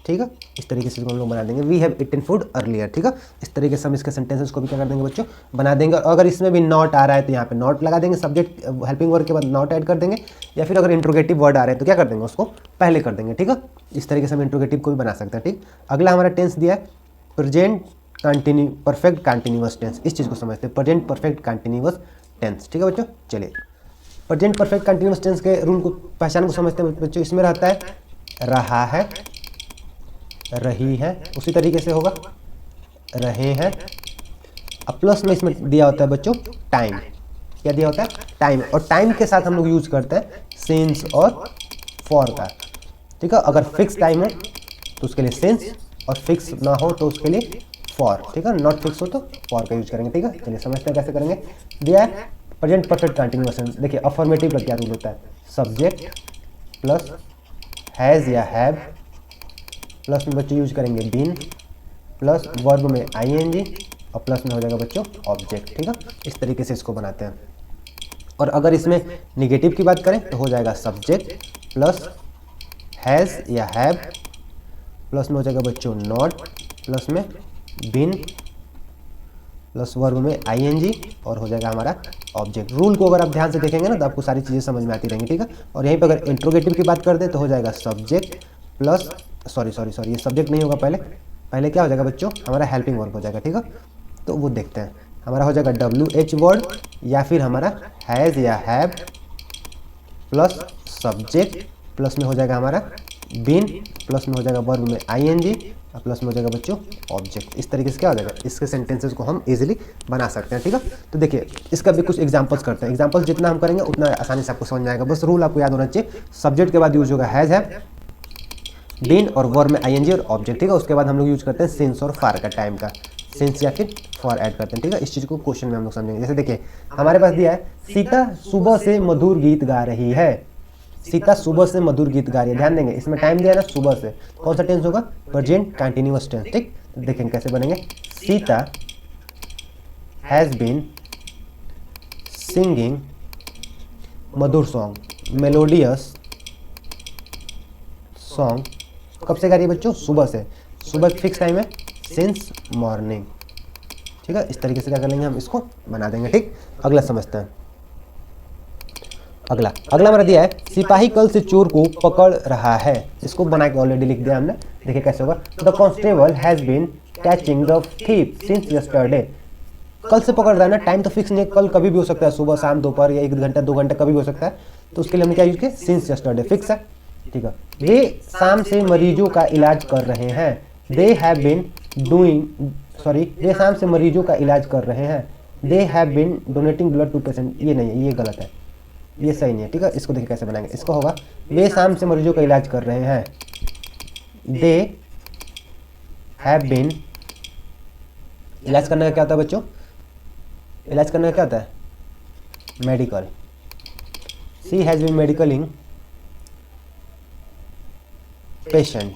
ठीक है, इस तरीके से हम लोग बना देंगे, we have eaten food earlier. ठीक है, इस तरीके से हम इसके सेंटेंसेस को भी क्या कर देंगे बच्चों, बना देंगे। और अगर इसमें भी नॉट आ रहा है तो यहाँ पे नॉट लगा देंगे, सब्जेक्ट हेल्पिंग वर्ड के बाद नॉट ऐड कर देंगे। या फिर अगर इंट्रोगेटिव वर्ड आ रहे हैं तो क्या कर देंगे, उसको पहले कर देंगे। ठीक है, इस तरीके से हम इंट्रोगेटिव को भी बना सकते हैं। ठीक, अगला हमारा टेंस दिया है present continue perfect continuous tense. इस चीज़ को समझते हैं, प्रेजेंट परफेक्ट कंटिन्यूअस टेंस। ठीक है बच्चों, चलिए प्रेजेंट परफेक्ट कंटिन्यूअस टेंस के रूल को, पहचान को समझते हैं बच्चों। इसमें रहता है रहा है, रही है, उसी तरीके से होगा रहे हैं। अब प्लस में इसमें दिया होता है बच्चों टाइम। क्या दिया होता है, टाइम। और टाइम के साथ हम लोग यूज करते हैं सिंस और फॉर का। ठीक है, अगर फिक्स टाइम हो तो उसके लिए सिंस, और फिक्स ना हो तो उसके लिए फॉर। ठीक है, नॉट फिक्स हो तो फॉर का यूज करेंगे। ठीक है, चलिए समझते हैं कैसे करेंगे। दिया है प्रेजेंट परफेक्ट कंटिन्यूअस टेंस। देखिए अफर्मेटिव का क्या रूल होता है, सब्जेक्ट प्लस हैज़ या हैव, प्लस में बच्चों यूज करेंगे बीन, प्लस वर्ब में आईएनजी, और प्लस में हो जाएगा बच्चों ऑब्जेक्ट। ठीक है, इस तरीके से इसको बनाते हैं। और अगर इसमें निगेटिव की बात करें तो हो जाएगा सब्जेक्ट प्लस हैज़ या हैव, प्लस में हो जाएगा बच्चों नॉट, प्लस में बीन, प्लस वर्ब में आईएनजी, और हो जाएगा हमारा ऑब्जेक्ट। रूल को अगर आप ध्यान से देखेंगे ना तो आपको सारी चीज़ें समझ में आती रहेंगी। ठीक है, और यहीं पर अगर इंट्रोगेटिव की बात कर दे तो हो जाएगा सब्जेक्ट प्लस सॉरी ये सब्जेक्ट नहीं होगा, पहले क्या हो जाएगा बच्चों, हमारा हेल्पिंग वर्ब हो जाएगा। ठीक है, तो वो देखते हैं। हमारा हो जाएगा WH वर्ड, या फिर हमारा हैज़ या हैव प्लस सब्जेक्ट, प्लस में हो जाएगा हमारा बीन, प्लस में हो जाएगा वर्ब में आईएनजी, और प्लस में हो जाएगा बच्चों ऑब्जेक्ट। इस तरीके से क्या हो जाएगा, इसके सेंटेंसेस को हम इजीली बना सकते हैं। ठीक है, तो देखिए इसका भी कुछ एग्जांपल्स करते हैं। एग्जांपल्स जितना हम करेंगे उतना आसानी से आपको समझ में आएगा। बस रूल आपको याद होना चाहिए, सब्जेक्ट के बाद यूज होगा हैज़ हैव, बीन और वर्ब में आईएनजी और ऑब्जेक्ट। ठीक है, उसके बाद हम लोग यूज करते हैं सिंस और फार का, टाइम का सिंस या फिर फॉर ऐड करते हैं। ठीक है, इस चीज़ को क्वेश्चन में हम लोग समझेंगे। जैसे देखिए हमारे पास दिया है सीता सुबह से मधुर गीत गा रही है। सीता सुबह से मधुर गीत गा रही है, ध्यान देंगे इसमें टाइम दिया है ना सुबह से, कौन सा टेंस होगा, प्रेजेंट कंटिन्यूअस टेंस। ठीक, तो देखेंगे कैसे बनेंगे। सीता हैज बीन सिंगिंग मधुर सॉन्ग, मेलोडियस सॉन्ग। कब से गा रही है बच्चों, सुबह से। सुबह फिक्स टाइम है, सिंस मॉर्निंग। ठीक है, इस तरीके से क्या कर लेंगे, हम इसको बना देंगे। ठीक, अगला समझते हैं। अगला हमारा दिया है सिपाही कल से चोर को पकड़ रहा है। इसको बना के ऑलरेडी लिख दिया हमने, देखिए कैसे होगा। The constable has been catching the thief since yesterday. कल से पकड़ रहा है ना, टाइम तो फिक्स नहीं है, कल कभी भी हो सकता है, सुबह शाम दोपहर या 1 घंटा 2 घंटा कभी भी हो सकता है। तो उसके लिए हमने क्या यूज किया, सिंस यस्टरडे फिक्स है। ठीक है, वे शाम से मरीजों का इलाज कर रहे हैं। दे हैव बीन वे शाम से मरीजों का इलाज कर रहे हैं। They have been donating blood to patient. ये नहीं है, ये गलत है, ये सही नहीं है। ठीक है, इसको देखिए कैसे बनाएंगे। इसको होगा वे शाम से मरीजों का इलाज कर रहे हैं। दे हैव बीन, इलाज करने का क्या होता है बच्चों, इलाज करने का क्या होता है, medical. She has been medicating patient.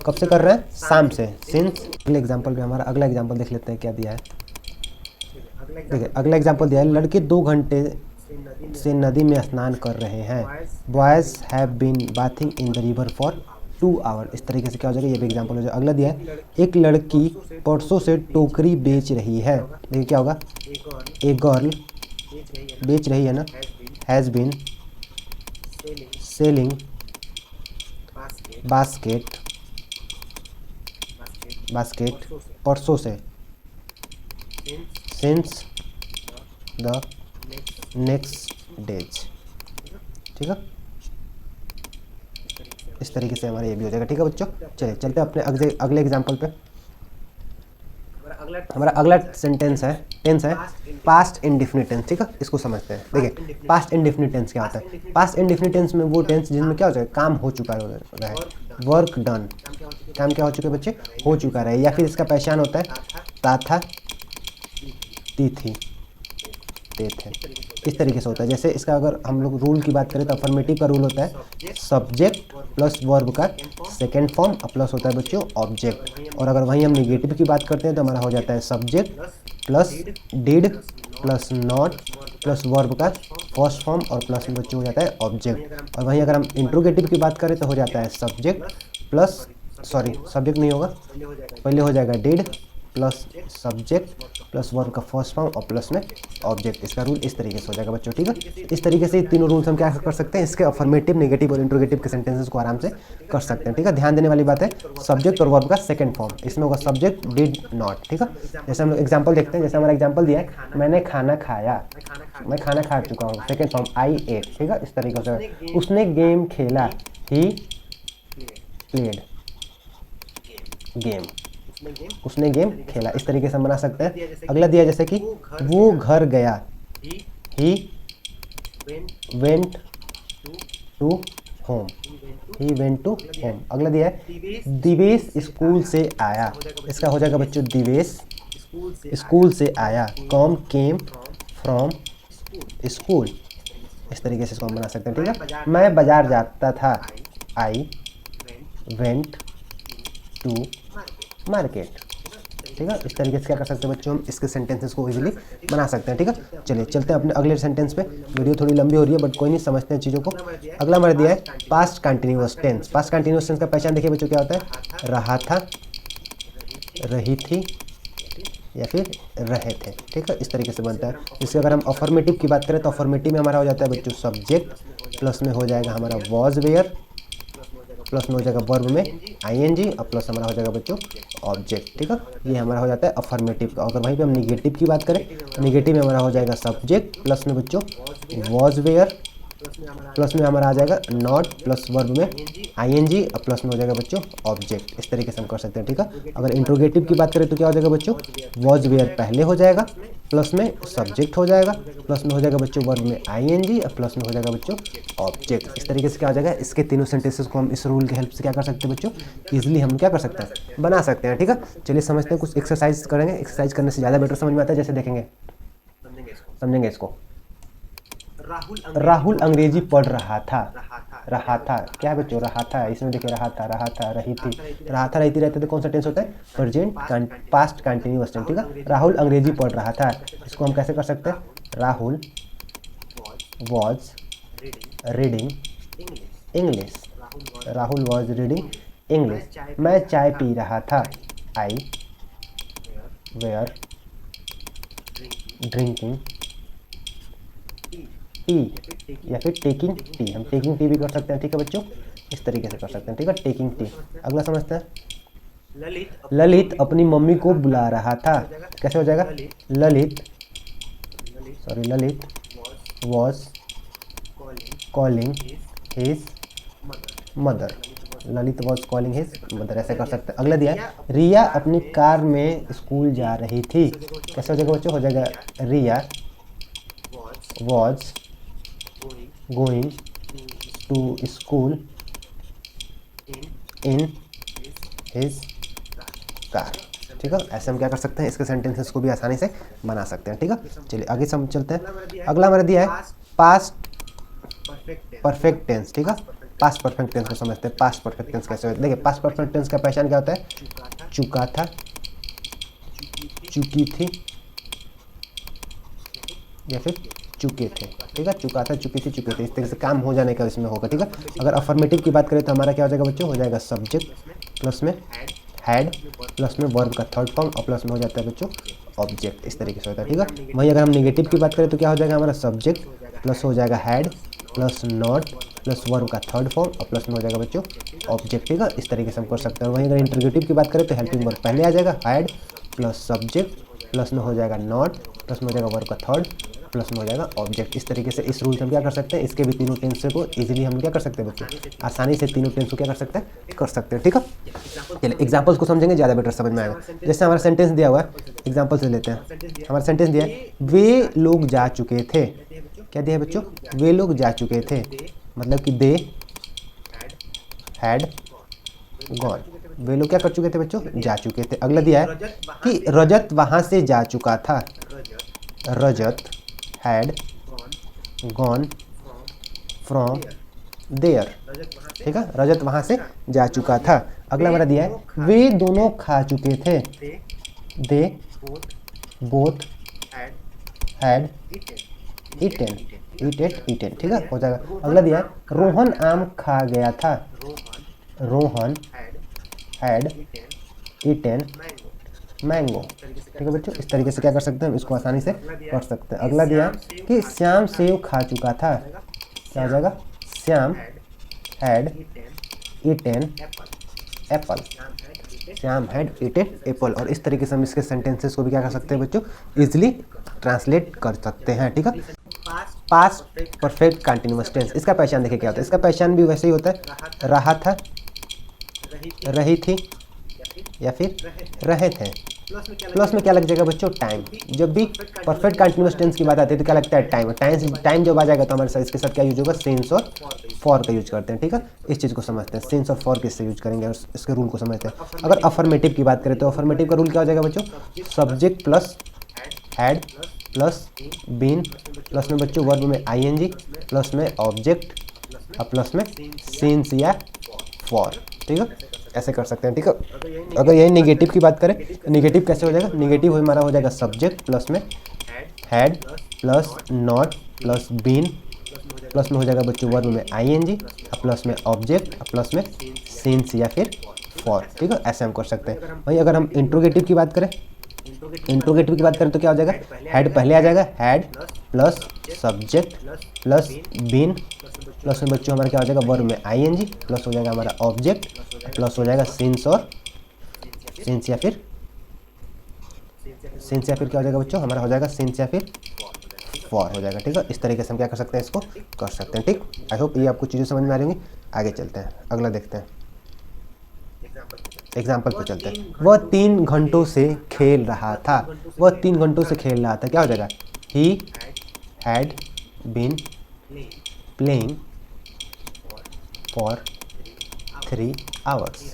कब से कर रहे हैं, शाम से, सिंस। अगले एग्जांपल में हमारा अगला एग्जांपल देख लेते हैं क्या दिया है। देखिए अगला एग्जांपल दिया है लड़के 2 घंटे से नदी में स्नान कर रहे हैं। Boys have been bathing in the river for 2 hour. इस तरीके से क्या हो जाएगा, ये भी एग्जांपल हो जाएगा। अगला दिया है एक लड़की परसों से टोकरी बेच रही है। देखिए क्या होगा, ए गर्ल बेच रही है ना, हैज़ बीन सेलिंग बास्केट परसों से, सिंस द नेक्स्ट डेज। ठीक है, इस तरीके से हमारा ये भी हो जाएगा। ठीक है बच्चों, चलिए चलते हैं अपने अगले एग्जाम्पल पे। हमारा अगला सेंटेंस है, टेंस है पास्ट इंडेफिनिट टेंस। ठीक है, इसको समझते हैं। देखिए पास्ट इंडेफिनिट टेंस क्या होता है। पास्ट इंडेफिनिट टेंस में वो टेंस जिसमें क्या हो जाएगा, काम हो चुका है, वर्क डन, काम क्या हो चुका है बच्चे, हो चुका है। या फिर इसका पहचान होता है ता था, ती थी, ते थे, इस तरीके से होता है। जैसे इसका अगर हम लोग रूल की बात करें तो अफर्मेटिव का रूल होता है सब्जेक्ट प्लस वर्ब का सेकेंड फॉर्म प्लस होता है बच्चों ऑब्जेक्ट। और अगर वहीं हम निगेटिव की बात करते हैं तो हमारा हो जाता है subject plus did plus not plus verb का फर्स्ट फॉर्म और प्लस में बच्चों हो जाता है ऑब्जेक्ट। और वहीं अगर हम इंट्रोगेटिव की बात करें तो हो जाता है सब्जेक्ट प्लस, सॉरी सब्जेक्ट नहीं होगा, पहले हो जाएगा did plus subject plus verb का फर्स्ट फॉर्म और प्लस में ऑब्जेक्ट। इसका रूल इस तरीके से हो जाएगा बच्चों। ठीक है, इस तरीके से तीनों रूल्स हम क्या कर सकते हैं, इसके अफर्मेटिव, नेगेटिव और इंट्रोगेटिव के सेंटेंसेस को आराम से कर सकते हैं। ठीक है, ध्यान देने वाली बात है सब्जेक्ट और वर्ब का सेकंड फॉर्म, इसमें होगा सब्जेक्ट डिड नॉट। ठीक है, जैसे हम लोग एग्जाम्पल देखते हैं, जैसे हमारा एग्जाम्पल दिया है मैंने खाना खाया, मैं खाना खा चुका हूँ, सेकेंड फॉर्म आई एट। ठीक है, इस तरीके से। उसने गेम खेला, ही प्लेड गेम, उसने गेम खेला, इस तरीके से हम बना सकते हैं। अगला दिया जैसे कि वो घर गया, he went to home, he went to home. अगला दिया है दिवेश स्कूल से आया, इसका हो जाएगा बच्चों दिवेश स्कूल से आया, कॉम केम फ्रॉम स्कूल। इस तरीके से इसको हम बना सकते हैं। ठीक है, मैं बाजार जाता था, आई वेंट टू मार्केट। ठीक है, इस तरीके से क्या कर सकते हैं बच्चों, हम इसके सेंटेंसेस को इजीली बना सकते हैं। ठीक है, चलिए चलते हैं अपने अगले सेंटेंस पे। वीडियो थोड़ी लंबी हो रही है बट कोई नहीं, समझते हैं चीज़ों को। अगला हमारा दिया है past continuous tense. Past continuous tense का पहचान देखिए बच्चों क्या होता है, रहा था, रही थी या फिर रहे थे। ठीक है, इस तरीके से बनता है। इससे अगर हम अफर्मेटिव की बात करें तो अफर्मेटिव में हमारा हो जाता है बच्चों सब्जेक्ट प्लस में हो जाएगा हमारा वॉज वेयर प्लस में हो जाएगा वर्ब में आईएनजी और प्लस हमारा हो जाएगा बच्चों ऑब्जेक्ट। ठीक है, ये हमारा हो जाता है अफर्मेटिव का। अगर वहीं पे हम निगेटिव की बात करें तो निगेटिव में हमारा हो जाएगा सब्जेक्ट प्लस में बच्चों वॉज वेयर प्लस में हमारा आ जाएगा नॉट प्लस वर्ब में आईएनजी और प्लस में हो जाएगा बच्चों ऑब्जेक्ट। इस तरीके से हम कर सकते हैं। ठीक है, अगर इंट्रोगेटिव की बात करें तो क्या हो जाएगा बच्चों, वॉज वेयर पहले हो जाएगा प्लस में सब्जेक्ट हो जाएगा प्लस में हो जाएगा बच्चों वर्ब में आईएनजी और प्लस में हो जाएगा बच्चों ऑब्जेक्ट। इस तरीके से क्या हो जाएगा, इसके तीनों सेंटेंसेस को हम इस रूल की हेल्प से क्या कर सकते हैं बच्चों, इजीली हम क्या कर सकते हैं, बना सकते हैं। ठीक है, चलिए समझते हैं, कुछ एक्सरसाइज करेंगे। एक्सरसाइज करने से ज़्यादा बेटर समझ में आता है। जैसे देखेंगे, समझेंगे इसको। राहुल अंग्रेजी पढ़ रहा था, रहा था क्या है बच्चों, रहा था। इसमें देखिए रहा था, रही थी, रहा था रही थी रहते तो कौन सा टेंस होता है, प्रेजेंट पास्ट कंटिन्यूअस टेंस। ठीक है, राहुल अंग्रेजी पढ़ रहा था, इसको हम कैसे कर सकते हैं, Rahul was reading English, Rahul was reading English. मैं चाय पी रहा था, आई वेयर ड्रिंकिंग टी या फिर टेकिंग टी, हम टेकिंग टी भी कर सकते हैं। ठीक है बच्चों, इस तरीके से कर सकते हैं। ठीक है, टेकिंग टी। अगला समझते हैं, ललित अपनी मम्मी को बुला रहा था, कैसे हो जाएगा, Lalit was calling his mother, Lalit was calling his mother, ऐसे कर सकते हैं। अगला दिया है रिया अपनी कार में स्कूल जा रही थी, कैसे हो जाएगा बच्चों, हो जाएगा Riya was going to school in his car. ठीक है, ऐसे हम क्या कर सकते हैं, इसके सेंटेंसेस को भी आसानी से बना सकते हैं। ठीक है, चलिए आगे चलते हैं। अगला हमारा दिया है पास्ट परफेक्ट टेंस। ठीक है, पास्ट परफेक्ट टेंस को समझते हैं। पास्ट परफेक्ट टेंस कैसे होता है, देखिए पास्ट परफेक्ट टेंस का पहचान क्या होता है, चुका था, चुकी थी या फिर चुके थे। ठीक है, चुका था, चुकी थी, चुके थे, इस तरह से काम हो जाने का इसमें होगा। ठीक है, अगर अफर्मेटिव की बात करें तो हमारा क्या हो जाएगा बच्चों, हो जाएगा सब्जेक्ट प्लस में हैड प्लस में वर्ब का थर्ड फॉर्म और प्लस में हो जाता है बच्चों ऑब्जेक्ट। इस तरीके से होता है। ठीक है, वहीं अगर हम नेगेटिव की बात करें तो क्या हो जाएगा, हमारा सब्जेक्ट प्लस हो जाएगा had plus not plus verb का थर्ड फॉर्म और प्लस में हो जाएगा बच्चों ऑब्जेक्ट। ठीक है, इस तरीके से हम कर सकते हैं। वहीं अगर इंट्रोगेटिव की बात करें तो हेल्पिंग वर्ब पहले आ जाएगा, हैड प्लस सब्जेक्ट प्लस में हो जाएगा नॉट प्लस में हो जाएगा वर्ब का थर्ड प्लस में हो जाएगा ऑब्जेक्ट। इस तरीके से इस रूल से हम क्या कर सकते हैं, इसके भी तीनों टेंस को इजीली हम क्या कर सकते हैं बच्चों, आसानी से तीनों टेंस को क्या कर सकते हैं, कर सकते हैं। ठीक है, चलिए एग्जांपल्स को समझेंगे, ज़्यादा बेटर समझ में आएगा। जैसे हमारा सेंटेंस दिया हुआ है, एग्जांपल से लेते हैं। हमारा सेंटेंस दिया है, वे लोग जा चुके थे। क्या दिया है बच्चों, वे लोग जा चुके थे, मतलब कि दे हैड गॉन। वे लोग क्या कर चुके थे बच्चों, जा चुके थे। अगला दिया है कि रजत वहाँ से जा चुका था। रजत हैड गॉन फ्रॉम देयर। ठीक है, रजत वहाँ से जा चुका था। अगला हमारा दिया है, वे दोनों खा चुके थे। They both had eaten. Eaten, ठीक है, हो जाएगा। अगला दिया है, रोहन आम खा गया था। Rohan had eaten mango. ठीक है बच्चों, इस तरीके से क्या कर सकते हैं हम इसको आसानी से कर सकते हैं। अगला दिया कि श्याम सेव खा चुका था। क्या हो जाएगा, Shyam had eaten Apple. Shyam had eaten Apple. और इस तरीके से हम इसके सेंटेंसेस को भी क्या कर सकते हैं बच्चों, इजिली ट्रांसलेट कर सकते हैं। ठीक है, पास्ट परफेक्ट कंटिन्यूअस टेंस, इसका पहचान देखिए क्या होता है। इसका पहचान भी वैसे ही होता है, रहा था, रही थी, या फिर रहे थे। प्लस में क्या लग जाएगा बच्चों, टाइम। जब भी परफेक्ट कंटिन्यूअस टेंस की बात आती है तो क्या लगता है, टाइम। टाइम जब आ जाएगा तो हमारे साथ इसके साथ क्या यूज होगा, सिंस और फॉर का यूज करते हैं। ठीक है, इस चीज़ को समझते हैं, सिंस और फॉर किससे यूज करेंगे और इसके रूल को समझते हैं। अगर अफर्मेटिव की बात करें तो अफर्मेटिव का रूल क्या हो जाएगा बच्चों, subject plus had plus been, plus में बच्चों वर्ब में आईएनजी, प्लस में ऑब्जेक्ट और प्लस में सिंस या फॉर। ठीक है, ऐसे कर सकते हैं। ठीक है, अगर यही नेगेटिव की बात करें तो नेगेटिव कैसे हो जाएगा, नेगेटिव हमारा हो जाएगा सब्जेक्ट प्लस में had plus not plus been, plus में हो जाएगा बच्चों वर्ब में आईएनजी और प्लस में ऑब्जेक्ट और प्लस में सिंस या फिर फॉर। ठीक है, ऐसे हम कर सकते हैं। वहीं अगर हम इंट्रोगेटिव की बात करें, इंट्रोगेटिव की बात करें तो क्या हो जाएगा, हैड पहले आ जाएगा, had plus subject plus been, plus में बच्चों हमारा क्या हो जाएगा वर्ब में आईएनजी, प्लस हो जाएगा हमारा ऑब्जेक्ट, प्लस हो जाएगा सिंस और सिंस या फिर क्या हो जाएगा बच्चों, हमारा हो जाएगा सिंस या फिर फॉर हो जाएगा। ठीक है, इस तरीके से हम क्या कर सकते हैं, इसको कर सकते हैं। ठीक, आई होप ये आपको चीज़ें समझ में आ रही होंगी। आगे चलते हैं, अगला देखते हैं, एग्जाम्पल पे चलते हैं। वह 3 घंटों से खेल रहा था। वह 3 घंटों से खेल रहा था, क्या हो जाएगा, he had been playing for 3 hours.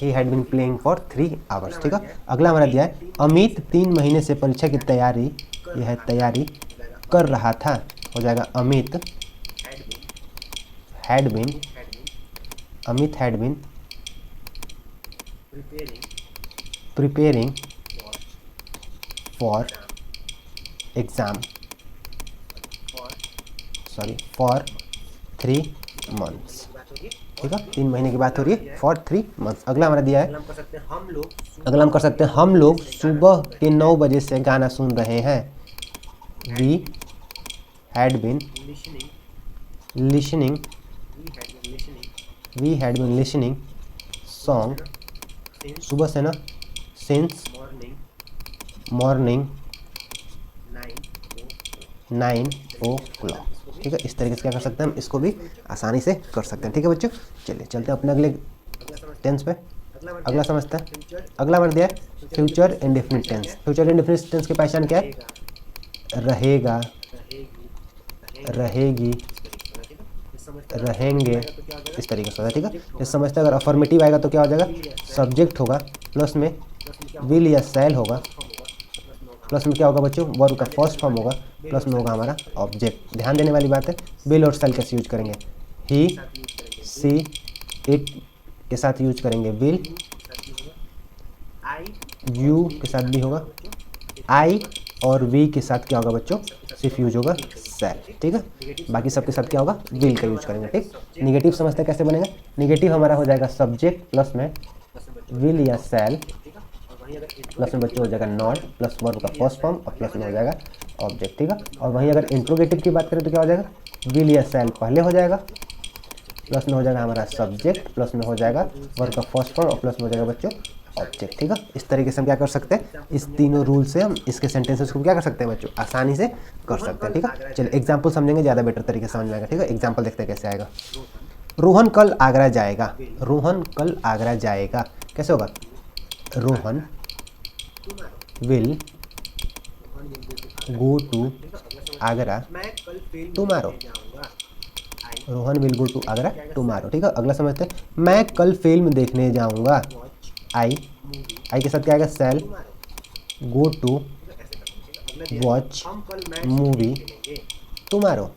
He had been playing for 3 hours. ठीक है, अगला हमारा दिया है, अमित 3 महीने से परीक्षा की तैयारी, यह है तैयारी कर रहा था। हो जाएगा Amit had been, Amit had been preparing for exam, sorry for 3 months. ठीक है, 3 महीने की बात हो रही है, फॉर 3 मंथ्स। अगला हमारा दिया है, अगला हम कर सकते हैं, हम लोग सुबह के 9 बजे से गाना सुन रहे हैं। We had been listening, we had been listening song, सुबह से ना, सिंस मॉर्निंग 9 o'clock। ठीक है, इस तरीके से क्या कर सकते हैं हम इसको भी आसानी से कर सकते हैं। ठीक है बच्चों, चलिए चलते हैं अपने अगले टेंस पे। अगला समझते हैं, अगला वर्ड दिया है future indefinite tense. Future indefinite tense की पहचान क्या है, रहेगा, रहेगी, रहेंगे, इस तरीके से होता है। ठीक है, ये समझते हैं। अगर अफर्मेटिव आएगा तो क्या हो जाएगा, सब्जेक्ट होगा, प्लस में विल या सेल होगा, प्लस में क्या होगा बच्चों, वर्ब का फर्स्ट फॉर्म होगा, प्लस में होगा हमारा ऑब्जेक्ट। ध्यान देने वाली बात है, विल और सेल कैसे यूज करेंगे, ही सी इट के साथ यूज करेंगे विल, यू के साथ भी होगा, आई और वी के साथ क्या होगा बच्चों, सिर्फ यूज होगा सेल। ठीक है, बाकी सबके साथ क्या होगा, विल का यूज करेंगे। ठीक, निगेटिव समझते हैं कैसे बनेगा, निगेटिव हमारा हो जाएगा सब्जेक्ट प्लस में विल या सेल, प्लस में बच्चों हो जाएगा नॉट, प्लस वर्ब का फर्स्ट फॉर्म और प्लस में हो जाएगा ऑब्जेक्ट। ठीक है, और वहीं अगर इंट्रोगेटिव की बात करें तो क्या हो जाएगा, विल या सेल पहले हो जाएगा, प्लस में हो जाएगा हमारा सब्जेक्ट, प्लस में हो जाएगा वर्ब का फर्स्ट फॉर्म और प्लस में हो जाएगा बच्चों ऑब्जेक्ट। ठीक है, इस तरीके से हम क्या कर सकते हैं, इस तीनों रूल से हम इसके सेंटेंसेस को क्या कर सकते हैं बच्चों, आसानी से कर सकते हैं। ठीक है, चलिए एग्जाम्पल समझेंगे, ज़्यादा बेटर तरीके से समझ में आएगा। ठीक है, एग्जाम्पल देखते हैं कैसे आएगा। रोहन कल आगरा जाएगा। रोहन कल आगरा जाएगा, कैसे होगा, Rohan will go to Agra tomorrow. Rohan will go to Agra tomorrow. ठीक है, अगला समझते हैं, मैं कल फिल्म देखने जाऊंगा। आई के साथ क्या आएगा, shall go to watch movie tomorrow.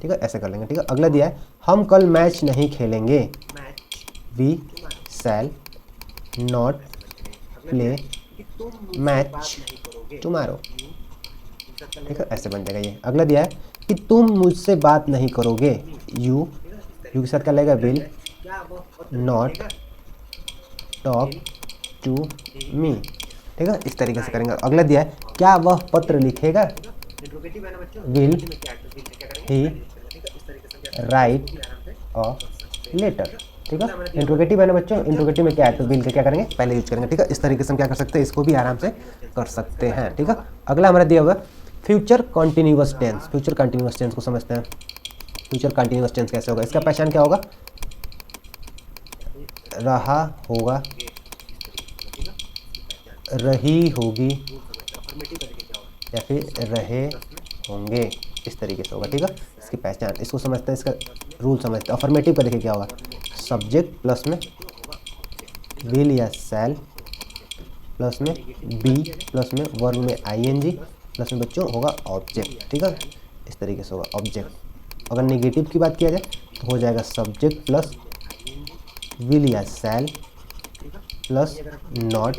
ठीक है, ऐसे कर लेंगे। ठीक है, अगला दिया है, हम कल मैच नहीं खेलेंगे। We shall not play match tomorrow. ठीक है, ऐसे बन जाएगा ये। अगला दिया है कि तुम मुझसे बात नहीं करोगे। यू के साथ क्या लगेगा, will not talk to me. ठीक है, इस तरीके से करेंगे। अगला दिया है, क्या वह पत्र लिखेगा। Will he write a letter. ठीक है, इंट्रोगेटिव है ना बच्चों, इंट्रोगेटिव में क्या है, तो विल के क्या करेंगे, पहले यूज करेंगे। ठीक है, इस तरीके से हम क्या कर सकते हैं, इसको भी आराम से कर सकते हैं। ठीक है, अगला हमारा दिया हुआ future continuous tense. Future continuous tense को समझते हैं। फ्यूचर कंटिन्यूअस टेंस कैसे होगा, इसका पहचान क्या होगा, रहा होगा, रही होगी या फिर रहे होंगे, इस तरीके से होगा। ठीक है, इसकी पहचान, इसको समझते हैं, इसका रूल समझते हैं। अफर्मेटिव का देखिए क्या होगा, सब्जेक्ट प्लस में विल या शैल, प्लस में बी, प्लस में वर्ब में आईएनजी, प्लस में बच्चों होगा ऑब्जेक्ट। ठीक है, इस तरीके से होगा ऑब्जेक्ट। अगर नेगेटिव की बात किया जाए तो हो जाएगा सब्जेक्ट प्लस विल या shall, plus not,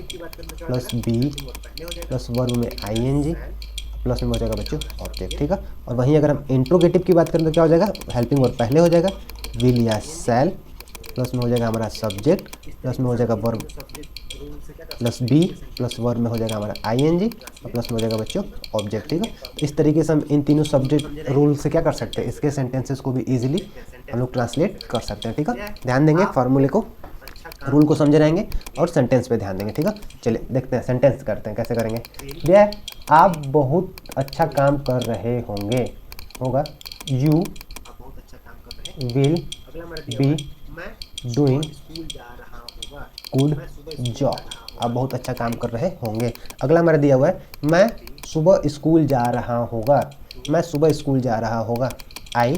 plus be, plus verb में आईएनजी, प्लस में हो जाएगा बच्चों ऑब्जेक्ट। ठीक है, और वहीं अगर हम इंट्रोगेटिव की बात करें तो क्या हो जाएगा, हेल्पिंग वर्ब पहले हो जाएगा, विल या शैल, प्लस में हो जाएगा हमारा सब्जेक्ट, प्लस में हो जाएगा verb, plus be, plus verb में हो जाएगा हमारा आईएनजी, और प्लस में हो जाएगा बच्चों ऑब्जेक्ट। ठीक है, इस तरीके से हम इन तीनों सब्जेक्ट रूल से क्या कर सकते हैं, इसके सेंटेंसेस को भी इजीली हम लोग ट्रांसलेट कर सकते हैं। ठीक है, ध्यान देंगे फार्मूले को, रूल को समझे रहेंगे और सेंटेंस पे ध्यान देंगे। ठीक है, चलिए देखते हैं, सेंटेंस करते हैं, कैसे करेंगे। ये आप बहुत अच्छा काम कर रहे होंगे, होगा you will be doing good job. आप बहुत अच्छा काम कर रहे होंगे। अगला हमारा दिया हुआ है, मैं सुबह स्कूल जा रहा होगा। मैं सुबह स्कूल जा रहा होगा, I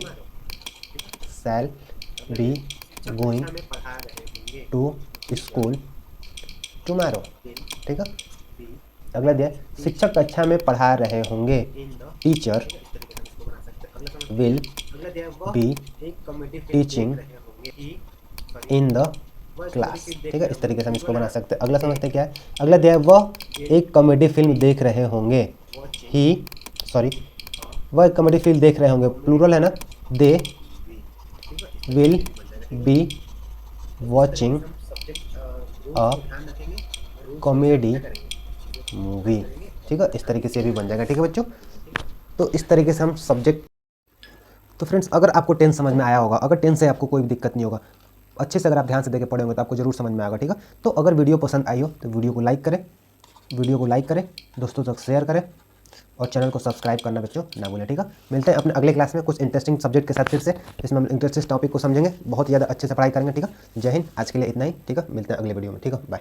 shall be going to school tomorrow. ठीक है, अगला दिया शिक्षक कक्षा में पढ़ा रहे होंगे, teacher will be teaching in the class. ठीक है, इस तरीके से हम इसको बना सकते हैं। अगला समझते हैं क्या है, अगला दिया है, वह एक कॉमेडी फिल्म देख रहे होंगे। वह एक कॉमेडी फिल्म देख रहे होंगे, प्लूरल है ना, they will be watching a comedy movie. ठीक है, इस तरीके से भी बन जाएगा। ठीक है बच्चों, तो इस तरीके से हम सब्जेक्ट। तो फ्रेंड्स, अगर आपको टेंस समझ में आया होगा, अगर टेंस से आपको कोई दिक्कत नहीं होगा, अच्छे से अगर आप ध्यान से देखे पढ़े होंगे तो आपको जरूर समझ में आएगा। ठीक है, तो अगर वीडियो पसंद आई हो तो वीडियो को लाइक करें, दोस्तों तक शेयर करें और चैनल को सब्सक्राइब करना बच्चों ना भूलें। ठीक है, मिलते हैं अपने अगले क्लास में कुछ इंटरेस्टिंग सब्जेक्ट के साथ फिर से, जिसमें हम इंटरेस्टिंग टॉपिक को समझेंगे, बहुत ज़्यादा अच्छे से पढ़ाई करेंगे। ठीक है, जय हिंद, आज के लिए इतना ही। ठीक है, मिलते हैं अगले वीडियो में। ठीक है, बाय।